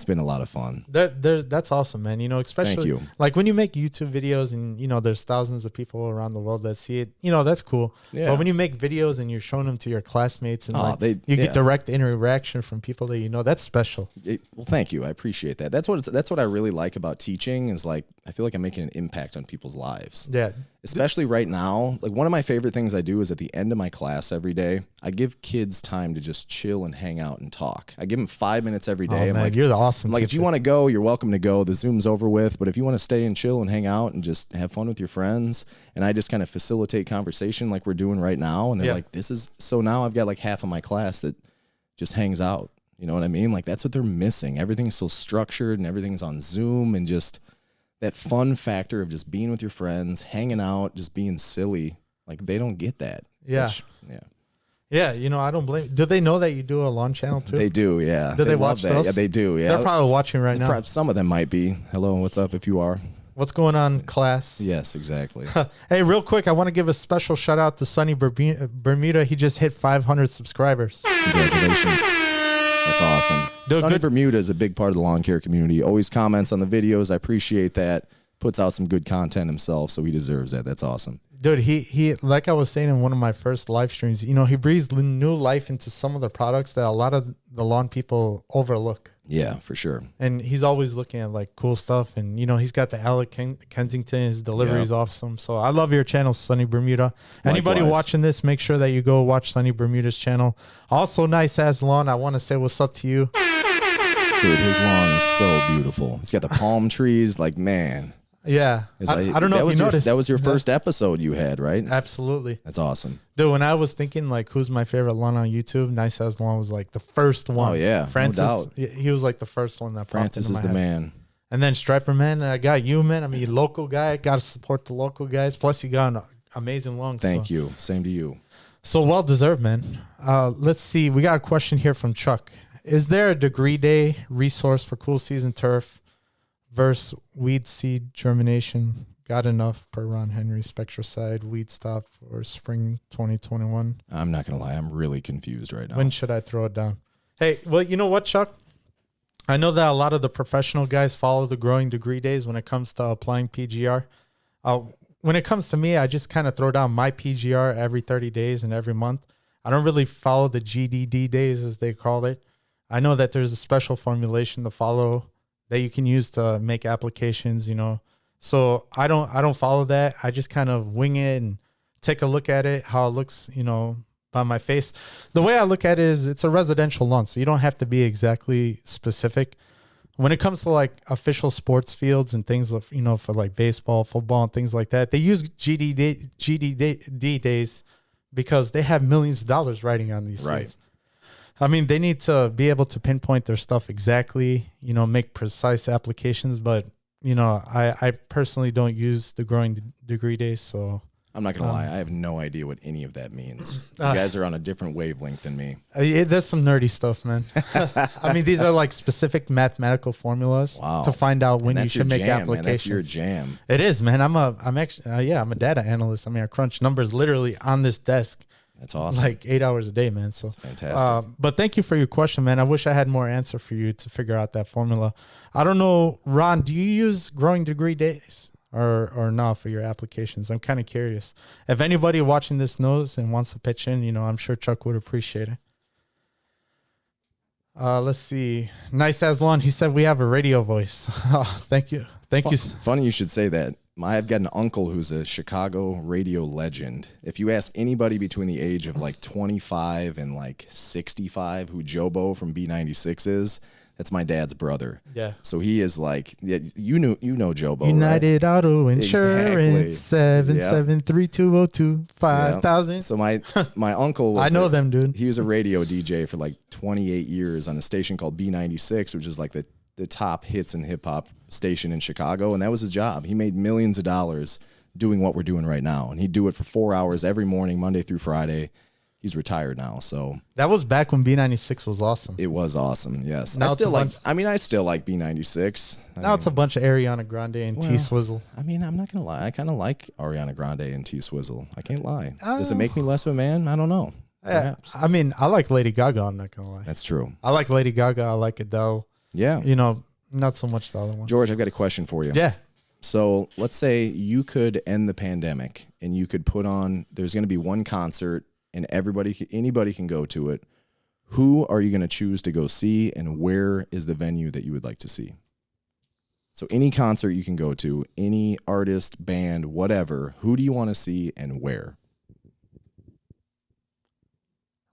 been a lot of fun. That's awesome, man. You know, especially like when you make YouTube videos, and you know, there's thousands of people around the world that see it. You know, that's cool. Yeah. But when you make videos and you're showing them to your classmates, and you get direct interaction from people that you know, that's special. Well, thank you. I appreciate that. That's what I really like about teaching is like I feel like I'm making an impact on people's lives. Yeah. Especially right now. Like one of my favorite things I do is at the end of my class every day, I give kids time to just chill and hang out and talk. I give them 5 minutes every day. I'm like, you're the awesome teacher. Like if you want to go, you're welcome to go. The Zoom's over with. But if you want to stay and chill and hang out and just have fun with your friends, and I just kind of facilitate conversation like we're doing right now. And they're like, so now I've got like half of my class that just hangs out. You know what I mean? Like that's what they're missing. Everything's so structured and everything's on Zoom, and just that fun factor of just being with your friends, hanging out, just being silly. Like they don't get that. Yeah. Yeah. You know, I don't blame. Do they know that you do a lawn channel too? They do. Yeah. Do they watch those? Yeah, they do. Yeah. They're probably watching right now. Some of them might be. Hello. What's up? If you are. What's going on, class? Yes, exactly. Hey, real quick, I want to give a special shout out to Sunny Bermuda. He just hit 500 subscribers. Congratulations. That's awesome. Sunny Bermuda is a big part of the lawn care community. Always comments on the videos. I appreciate that. Puts out some good content himself, so he deserves that. That's awesome. Dude, he like I was saying in one of my first live streams, you know, he breathes new life into some of the products that a lot of the lawn people overlook. Yeah, for sure. And he's always looking at like cool stuff. And, you know, he's got the Alec Kensington. His delivery is awesome. So I love your channel, Sunny Bermuda. Anybody watching this, make sure that you go watch Sunny Bermuda's channel. Also, nice ass lawn. I want to say what's up to you. Dude, his lawn is so beautiful. It's got the palm trees. Like, man. Yeah. I don't know if you noticed. That was your first episode you had, right? Absolutely. That's awesome. Dude, when I was thinking, like, who's my favorite lawn on YouTube, Nice Ass Lawn was, like, the first one. Oh, yeah. Francis, no doubt. He was, like, the first one that popped Francis into is my the head. man. And then Striper, man, I got you, man. I mean, local guy. Got to support the local guys. Plus, you got an amazing lawn. Thank you. Same to you. So well-deserved, man. Let's see. We got a question here from Chuck. is there a degree day resource for cool season turf versus weed seed germination? Got enough per Ron Henry Spectracide weed stop for spring 2021. I'm not going to lie. I'm really confused right now. When should I throw it down? Hey, well, you know what, Chuck? I know that a lot of the professional guys follow the growing degree days when it comes to applying PGR. When it comes to me, I just kind of throw down my PGR every 30 days and every month. I don't really follow the GDD days, as they call it. I know that there's a special formulation to follow that you can use to make applications, you know. So I don't follow that. I just kind of wing it and take a look at it, how it looks, you know, by my face. The way I look at it is it's a residential lawn, so you don't have to be exactly specific. When it comes to like official sports fields and things, of, you know, for like baseball, football, and things like that, they use GDD days because they have millions of dollars riding on these fields. I mean, they need to be able to pinpoint their stuff exactly, you know, make precise applications. But, you know, I personally don't use the growing degree days, so... I'm not going to lie. I have no idea what any of that means. You guys are on a different wavelength than me. There's some nerdy stuff, man. I mean, these are like specific mathematical formulas to find out when you should make applications. Man, that's your jam. It is, man. I'm a data analyst. I mean, I crunch numbers literally on this desk. That's awesome. Like 8 hours a day, man. So that's fantastic. But thank you for your question, man. I wish I had more answer for you to figure out that formula. I don't know, Ron, do you use growing degree days? Or not for your applications? I'm kind of curious. If anybody watching this knows and wants to pitch in, you know, I'm sure Chuck would appreciate it. Let's see. Nice as lawn. He said we have a radio voice. Oh, thank you. Thank you. Funny you should say that. I've got an uncle who's a Chicago radio legend. If you ask anybody between the age of like 25 and like 65 who Jobo from B96 is, that's my dad's brother. Yeah. So he is like, yeah, you know Jobo, United right? Auto Insurance, Exactly. 773-202, 5000. So my uncle was I know them, dude. He was a radio DJ for like 28 years on a station called B96, which is like the top hits and hip hop station in Chicago. And that was his job. He made millions of dollars doing what we're doing right now. And he'd do it for 4 hours every morning, Monday through Friday. He's retired now, so that was back when B96 was awesome. It was awesome, yes. Now I still like B96. It's a bunch of Ariana Grande and T-Swizzle. I mean, I'm not gonna lie. I kind of like Ariana Grande and T-Swizzle. I can't lie. Does it make me less of a man? I don't know. I mean, I like Lady Gaga. I'm not gonna lie. That's true. I like Lady Gaga. I like Adele. Yeah. You know, not so much the other ones. George, I've got a question for you. Yeah. So let's say you could end the pandemic and you could put on. There's going to be one concert. And anybody can go to it. Who are you going to choose to go see, and where is the venue that you would like to see? So any concert you can go to, any artist, band, whatever, who do you want to see and where?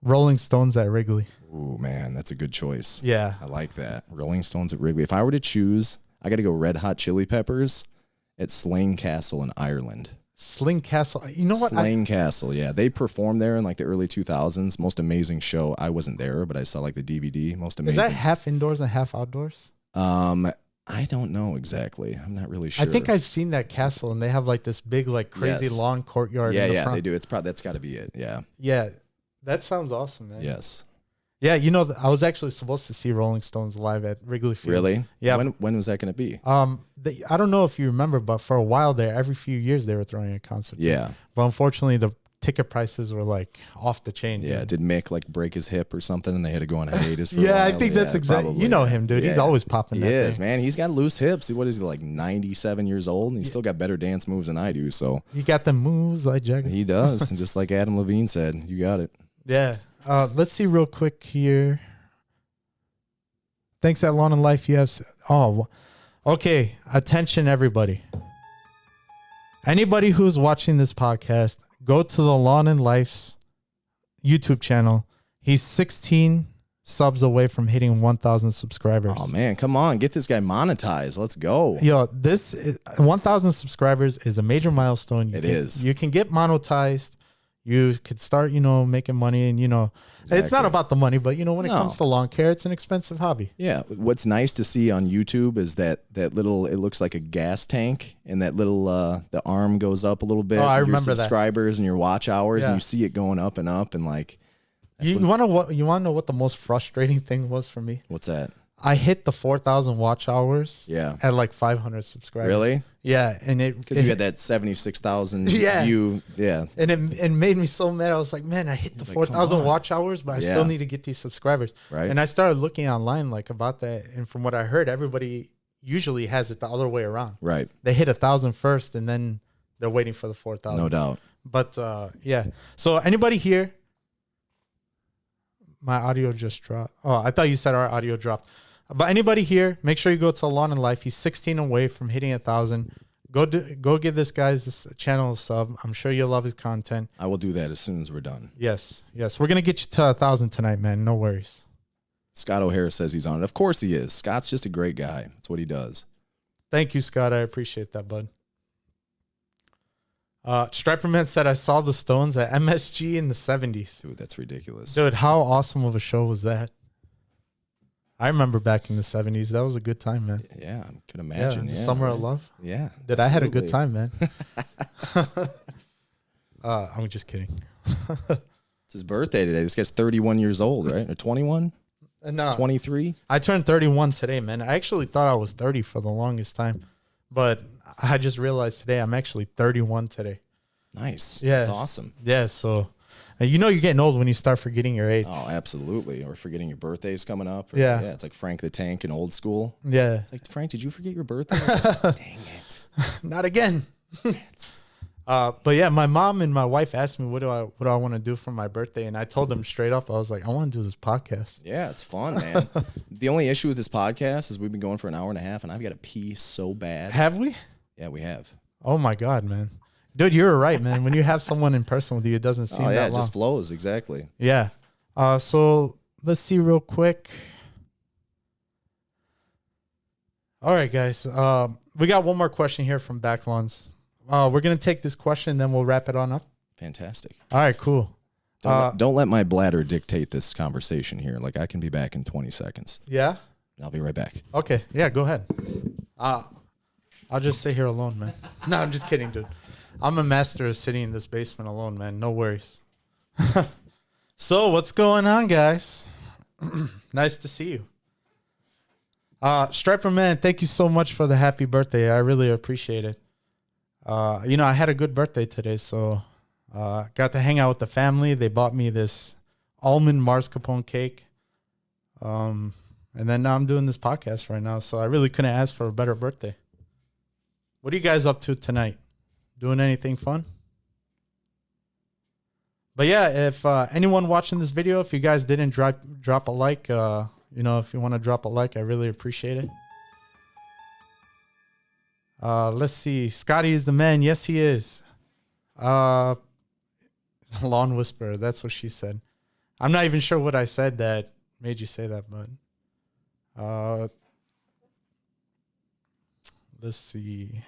Rolling Stones at Wrigley. Ooh, man, that's a good choice. Yeah. I like that. Rolling Stones at Wrigley. If I were to choose, I got to go Red Hot Chili Peppers at Slane Castle in Ireland. Slane Castle. You know what? Slane Castle, yeah. They performed there in like the early 2000s. Most amazing show. I wasn't there, but I saw like the DVD. Most amazing. Is that half indoors and half outdoors? I don't know exactly. I'm not really sure. I think I've seen that castle, and they have like this big, like crazy long courtyard. Yeah, in the front. they do. That's got to be it. Yeah. Yeah, that sounds awesome, man. Yes. Yeah, you know, I was actually supposed to see Rolling Stones live at Wrigley Field. Really? Yeah. When was that going to be? I don't know if you remember, but for a while there, every few years they were throwing a concert. Yeah. But unfortunately, the ticket prices were like off the chain. Yeah. Dude. Did Mick like break his hip or something, and they had to go on hiatus for a Yeah, while? I think that's exactly. You know him, dude. Yeah. He's always popping. He is, man. He's got loose hips. What is he, like 97 years old, and he's still got better dance moves than I do. So he got the moves like Jagger. He does, and just like Adam Levine said, you got it. Yeah. Let's see real quick here. Thanks at Lawn and Life. Yes. Oh, okay. Attention, everybody. Anybody who's watching this podcast, go to the Lawn and Life's YouTube channel. He's 16 subs away from hitting 1,000 subscribers. Oh, man. Come on. Get this guy monetized. Let's go. Yo, this 1,000 subscribers is a major milestone. It is. You can get monetized. You could start, making money, and, it's not about the money, but, when it comes to lawn care, it's an expensive hobby. Yeah. What's nice to see on YouTube is that little, it looks like a gas tank, and that little, the arm goes up a little bit. Oh, I remember your subscribers and your watch hours, and you see it going up and up, and like, You want to know what the most frustrating thing was for me? What's that? I hit the 4,000 watch hours. Yeah. At like 500 subscribers. Really? Yeah, and because you had that 76,000 yeah. view. Yeah. And it made me so mad. I was like, man, I hit the 4,000 watch hours, but I still need to get these subscribers. Right. And I started looking online like about that, and from what I heard, everybody usually has it the other way around. Right. They hit 1,000 first, and then they're waiting for the 4,000. No doubt. But yeah. So anybody here? My audio just dropped. Oh, I thought you said our audio dropped. But anybody here, make sure you go to Lawn and Life. He's 16 away from hitting 1,000. Go give this guy's channel a sub. I'm sure you'll love his content. I will do that as soon as we're done. Yes. We're gonna get you to 1,000 tonight, man. No worries. Scott O'Hara says he's on it. Of course he is. Scott's just a great guy. That's what he does. Thank you, Scott. I appreciate that, bud. Striperman said I saw the Stones at MSG in the 70s. Dude, that's ridiculous. Dude, how awesome of a show was that? I remember back in the 70s. That was a good time, man. Yeah, I could imagine. The Summer of Love. Yeah. Did I had a good time, man. I'm just kidding. It's his birthday today. This guy's 31 years old, right? Or 21? No. 23? I turned 31 today, man. I actually thought I was 30 for the longest time. But I just realized today I'm actually 31 today. Nice. Yeah. That's awesome. Yeah, so you know you're getting old when you start forgetting your age. Oh, absolutely. Or forgetting your birthday's coming up. Or, yeah. It's like Frank the Tank in old school. Yeah. It's like, Frank, did you forget your birthday? Like, dang it. Not again. But yeah, my mom and my wife asked me what do I want to do for my birthday, and I told them straight up, I was like, I want to do this podcast. Yeah, it's fun, man. The only issue with this podcast is we've been going for an hour and a half, and I've got to pee so bad. Have we? Yeah, we have. Oh my God, man. Dude, you're right, man. When you have someone in person with you, it doesn't seem that long. It just flows, exactly. Yeah. So let's see real quick. All right, guys. We got one more question here from Backlawns. We're going to take this question, then we'll wrap it on up. Fantastic. All right, cool. Don't let my bladder dictate this conversation here. Like, I can be back in 20 seconds. Yeah? I'll be right back. Okay. Yeah, go ahead. I'll just sit here alone, man. No, I'm just kidding, dude. I'm a master of sitting in this basement alone, man. No worries. So, what's going on, guys? Nice to see you. Striper Man, thank you so much for the happy birthday. I really appreciate it. I had a good birthday today, so got to hang out with the family. They bought me this almond mascarpone cake. And then now I'm doing this podcast right now, so I really couldn't ask for a better birthday. What are you guys up to tonight? Doing anything fun? But yeah, if anyone watching this video, if you guys didn't drop a like, if you want to drop a like, I really appreciate it. Let's see. Scotty is the man. Yes, he is. Lawn Whisperer. That's what she said. I'm not even sure what I said that made you say that, but let's see.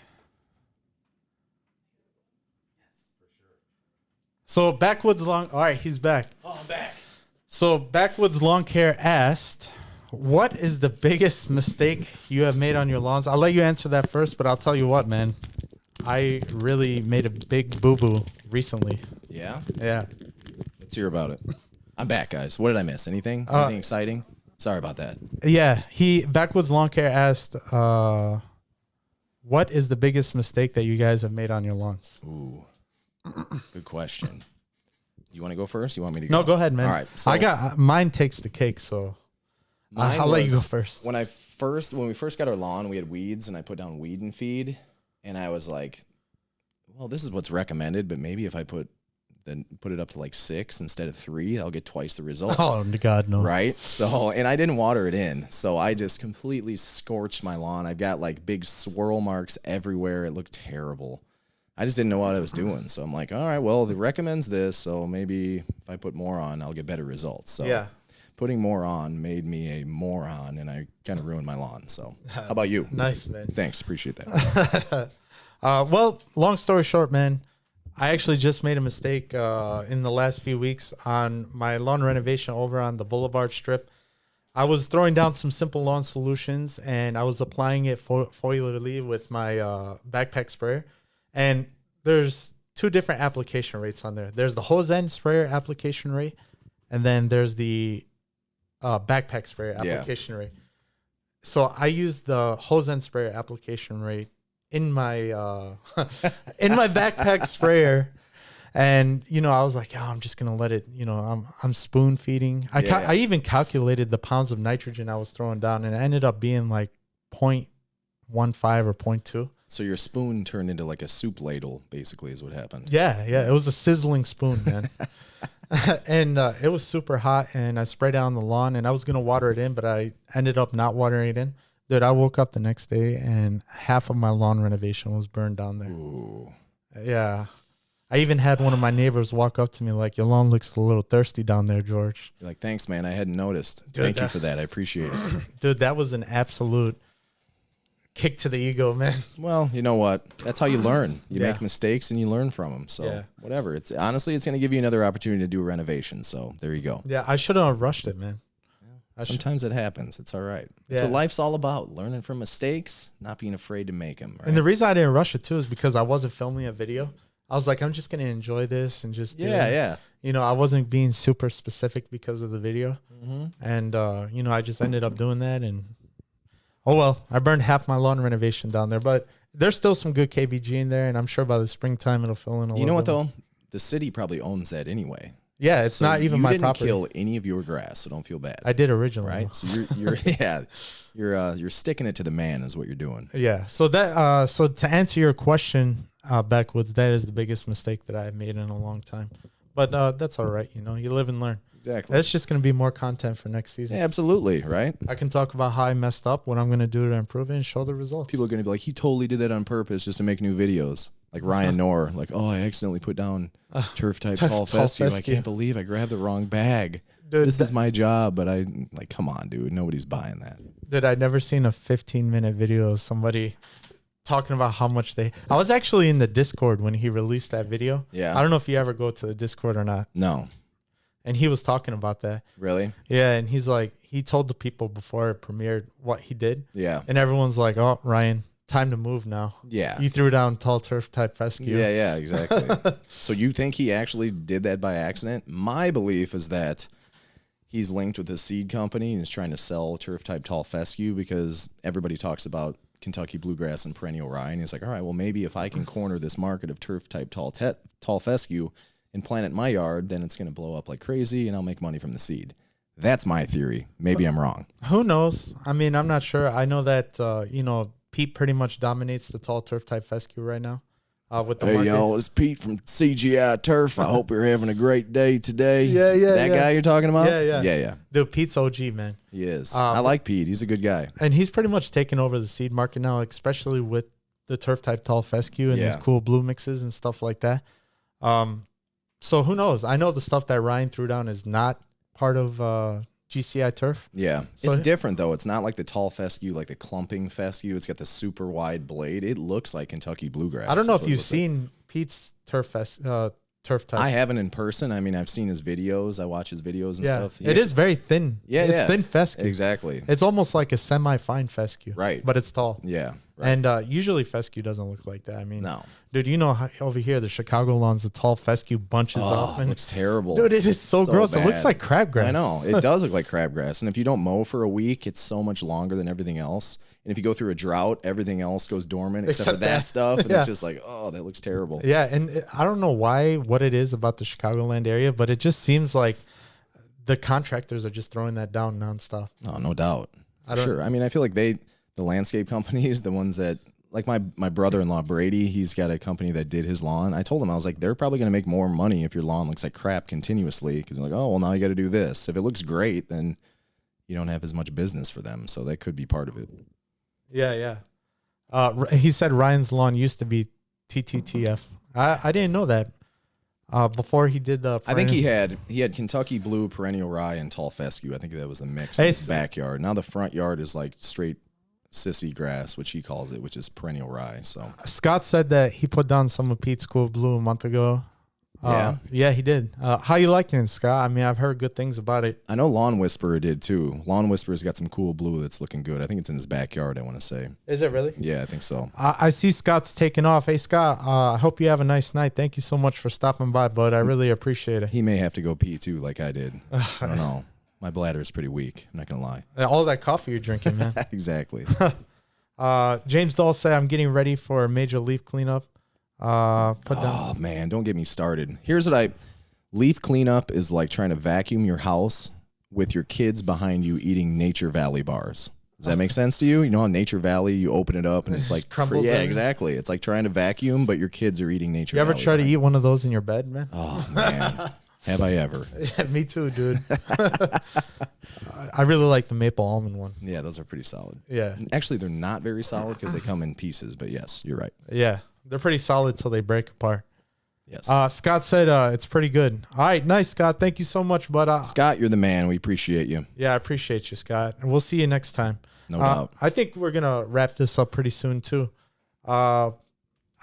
So Backwoods Long. All right, he's back. Oh, I'm back. So Backwoods Lawn Care asked, what is the biggest mistake you have made on your lawns? I'll let you answer that first, but I'll tell you what, man. I really made a big boo-boo recently. Yeah? Yeah. Let's hear about it. I'm back, guys. What did I miss? Anything? Anything exciting? Sorry about that. Yeah. Backwoods Lawn Care asked, what is the biggest mistake that you guys have made on your lawns? Ooh. Good question. You want to go first? You want me to go? No, go ahead, man. All right. So mine takes the cake, so I'll let you go first. When we first got our lawn, we had weeds, and I put down weed and feed, and I was like, well, this is what's recommended, but maybe if I put it up to like 6 instead of 3, I'll get twice the results. Oh, God, no. Right? So, and I didn't water it in, so I just completely scorched my lawn. I've got like big swirl marks everywhere. It looked terrible. I just didn't know what I was doing. So I'm like, all right, well, it recommends this, so maybe if I put more on, I'll get better results. So yeah. Putting more on made me a moron, and I kind of ruined my lawn. So how about you? Nice, man. Thanks. Appreciate that. Well, long story short, man, I actually just made a mistake in the last few weeks on my lawn renovation over on the Boulevard Strip. I was throwing down some simple lawn solutions, and I was applying it foliarly with my backpack sprayer. And there's 2 different application rates on there. There's the hose end sprayer application rate, and then there's the backpack sprayer application rate. So I use the hose end sprayer application rate in my in my backpack sprayer. And, you know, I was like, oh, I'm just going to let it, you know, I'm spoon feeding. I even calculated the pounds of nitrogen I was throwing down, and it ended up being like 0.15 or 0.2. So your spoon turned into like a soup ladle, basically, is what happened. Yeah. It was a sizzling spoon, man. And it was super hot, and I sprayed it on the lawn, and I was going to water it in, but I ended up not watering it in. Dude, I woke up the next day, and half of my lawn renovation was burned down there. Ooh. Yeah. I even had one of my neighbors walk up to me like, your lawn looks a little thirsty down there, George. You're like, thanks, man. I hadn't noticed. Dude, Thank you for that. I appreciate it. Dude, that was an absolute kick to the ego, man. Well, you know what? That's how you learn. You Yeah. make mistakes and you learn from them. So whatever. It's honestly, it's going to give you another opportunity to do a renovation. So there you go. Yeah, I shouldn't have rushed it, man. Sometimes it happens. It's all right. That's Yeah. what life's all about. Learning from mistakes, not being afraid to make them. Right? And the reason I didn't rush it, too, is because I wasn't filming a video. I was like, I'm just going to enjoy this and just do it. You know, I wasn't being super specific because of the video. And, you know, I just ended up doing that. And, oh, well, I burned half my lawn renovation down there. But there's still some good KVG in there. And I'm sure by the springtime, it'll fill in a little bit. You know what, though? The city probably owns that anyway. Yeah, it's not even my property. You didn't kill any of your grass, so don't feel bad. I did originally. Right? So you're sticking it to the man is what you're doing. Yeah. So that so to answer your question, Backwoods, that is the biggest mistake that I've made in a long time. But that's all right. You know, you live and learn. Exactly. That's just going to be more content for next season. Yeah, absolutely. Right. I can talk about how I messed up, what I'm going to do to improve it, and show the results. People are going to be like, he totally did that on purpose just to make new videos. Like Ryan Knorr, like, oh, I accidentally put down turf type tall fescue. I can't believe I grabbed the wrong bag. Dude, this is my job, but come on, dude. Nobody's buying that. Dude, I'd never seen a 15-minute video of somebody talking about how much I was actually in the Discord when he released that video. Yeah. I don't know if you ever go to the Discord or not. No. And he was talking about that. Really? Yeah, and he's like, he told the people before it premiered what he did. Yeah. And everyone's like, oh, Ryan, time to move now. Yeah. You threw down tall turf type fescue. Yeah, exactly. So you think he actually did that by accident? My belief is that he's linked with a seed company and is trying to sell turf type tall fescue because everybody talks about Kentucky bluegrass and perennial rye. And he's like, all right, well, maybe if I can corner this market of turf type tall fescue and plant it in my yard, then it's going to blow up like crazy and I'll make money from the seed. That's my theory. Maybe I'm wrong. Who knows? I mean, I'm not sure. I know that, you know, Pete pretty much dominates the tall turf type fescue right now. With the market. Y'all, it's Pete from CGI Turf. I hope you're having a great day today. Yeah. That guy you're talking about? Yeah. Dude, Pete's OG, man. He is. I like Pete. He's a good guy. And he's pretty much taken over the seed market now, especially with the turf type tall fescue and these cool blue mixes and stuff like that. So who knows? I know the stuff that Ryan threw down is not part of GCI turf. Yeah. So it's different, though. It's not like the tall fescue, like the clumping fescue. It's got the super wide blade. It looks like Kentucky bluegrass. I don't know if you've seen Pete's turf type. I haven't in person. I mean, I've seen his videos. I watch his videos and stuff. It is very thin. Yeah, it's thin fescue. Exactly. It's almost like a semi-fine fescue. Right. But it's tall. Yeah. Right. And usually fescue doesn't look like that. I mean, no. Dude, you know how over here, the Chicago lawns, the tall fescue bunches up. And it looks terrible. Dude, it is so gross. Bad. It looks like crabgrass. I know. It does look like crabgrass. And if you don't mow for a week, it's so much longer than everything else. And if you go through a drought, everything else goes dormant except for that stuff. And it's just like, oh, that looks terrible. Yeah, and I don't know what it is about the Chicagoland area, but it just seems like the contractors are just throwing that down nonstop. Oh, no doubt. Sure. I mean, I feel like the landscape companies, the ones that, like my brother-in-law, Brady, he's got a company that did his lawn. I told him, I was like, they're probably going to make more money if your lawn looks like crap continuously. Because they're like, oh, well, now you got to do this. If it looks great, then you don't have as much business for them. So that could be part of it. Yeah. He said Ryan's lawn used to be TTTF. I didn't know that. Before he did the I think he had Kentucky blue, perennial rye, and tall fescue. I think that was the mix in his backyard. Now the front yard is like straight sissy grass, which he calls it, which is perennial rye. So Scott said that he put down some of Pete's cool blue a month ago. Yeah, he did. How you liking it, Scott? I mean, I've heard good things about it. I know Lawn Whisperer did too. Lawn Whisperer's got some cool blue that's looking good. I think it's in his backyard, I want to say. Is it really? Yeah, I think so. I see Scott's taking off. Hey, Scott, I hope you have a nice night. Thank you so much for stopping by, bud. I really appreciate it. He may have to go pee too, like I did. I don't know. My bladder is pretty weak. I'm not going to lie. All that coffee you're drinking, man. Exactly. James Dahl said, I'm getting ready for a major leaf cleanup. Oh, man, don't get me started. Here's what leaf cleanup is like trying to vacuum your house with your kids behind you eating Nature Valley bars. Does that make sense to you? You know how Nature Valley, you open it up and it's like, crumbles. Yeah, exactly. It's like trying to vacuum, but your kids are eating Nature Valley. You ever try to eat one of those in your bed, man? Oh, man. Have I ever? Yeah, me too, dude. I really like the maple almond one. Yeah, those are pretty solid. Yeah. Actually, they're not very solid because they come in pieces, but yes, you're right. Yeah, they're pretty solid till they break apart. Yes. Scott said it's pretty good. All right, nice, Scott. Thank you so much, bud. Scott, you're the man. We appreciate you. Yeah, I appreciate you, Scott. And we'll see you next time. No doubt. I think we're going to wrap this up pretty soon, too. I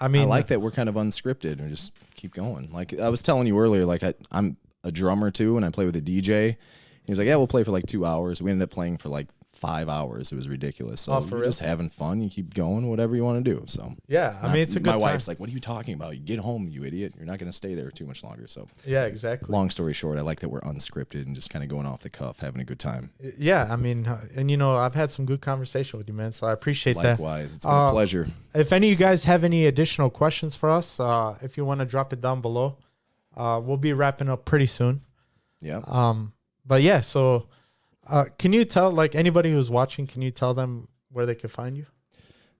like that we're kind of unscripted and just keep going. Like I was telling you earlier, like I'm a drummer, too, and I play with a DJ. He was like, yeah, we'll play for like 2 hours. We ended up playing for like 5 hours. It was ridiculous. So you're just having fun. You keep going, whatever you want to do. So yeah, I mean, it's a good time. My wife's like, what are you talking about? You get home, you idiot. You're not going to stay there too much longer. So yeah, exactly. Long story short, I like that we're unscripted and just kind of going off the cuff, having a good time. Yeah, I mean, and you know, I've had some good conversation with you, man. So I appreciate that. Likewise, it's been a pleasure. If any of you guys have any additional questions for us, if you want to drop it down below, we'll be wrapping up pretty soon. Yeah. But yeah, so. Can you tell, like, anybody who's watching, can you tell them where they can find you?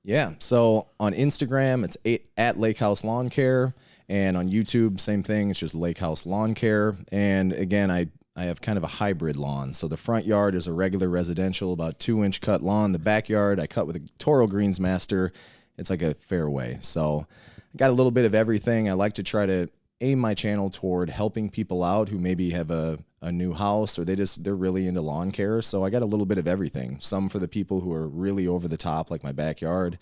Yeah. So on Instagram, it's at Lake House Lawn Care. And on YouTube, same thing. It's just Lake House Lawn Care. And again, I have kind of a hybrid lawn. So the front yard is a regular residential, about 2-inch cut lawn. The backyard, I cut with a Toro Greensmaster. It's like a fairway. So I got a little bit of everything. I like to try to aim my channel toward helping people out who maybe have a new house or they're really into lawn care. So I got a little bit of everything. Some for the people who are really over the top, like my backyard,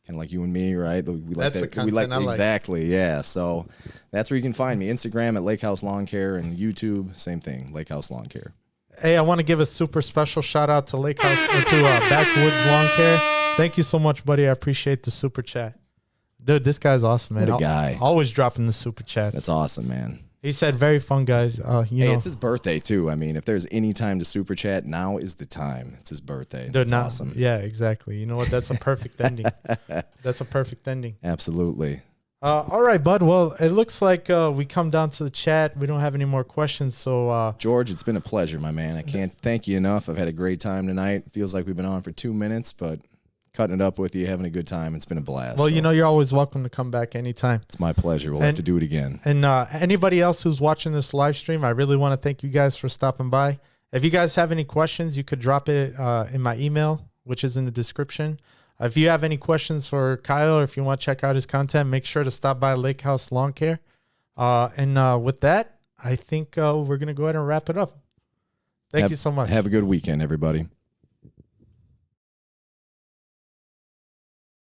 kind of like you and me, right? We like that's the content I like. Exactly, yeah. So that's where you can find me. Instagram at Lake House Lawn Care and YouTube, same thing, Lake House Lawn Care. Hey, I want to give a super special shout out to Lake House to Backwoods Lawn Care. Thank you so much, buddy. I appreciate the super chat. Dude, this guy's awesome, man. What a guy. Always dropping the super chats. That's awesome, man. He said, very fun, guys. Hey, it's his birthday, too. I mean, if there's any time to super chat, now is the time. It's his birthday. That's awesome. Yeah, exactly. You know what? That's a perfect ending. That's a perfect ending. Absolutely. All right, bud. Well, it looks like we come down to the chat. We don't have any more questions. So, George, it's been a pleasure, my man. I can't thank you enough. I've had a great time tonight. Feels like we've been on for 2 minutes, but cutting it up with you, having a good time. It's been a blast. Well, you know, you're always welcome to come back anytime. It's my pleasure. We'll have to do it again. And anybody else who's watching this live stream, I really want to thank you guys for stopping by. If you guys have any questions, you could drop it in my email, which is in the description. If you have any questions for Kyle or if you want to check out his content, make sure to stop by Lake House Lawn Care. And with that, I think we're going to go ahead and wrap it up. Thank you so much. Have a good weekend, everybody.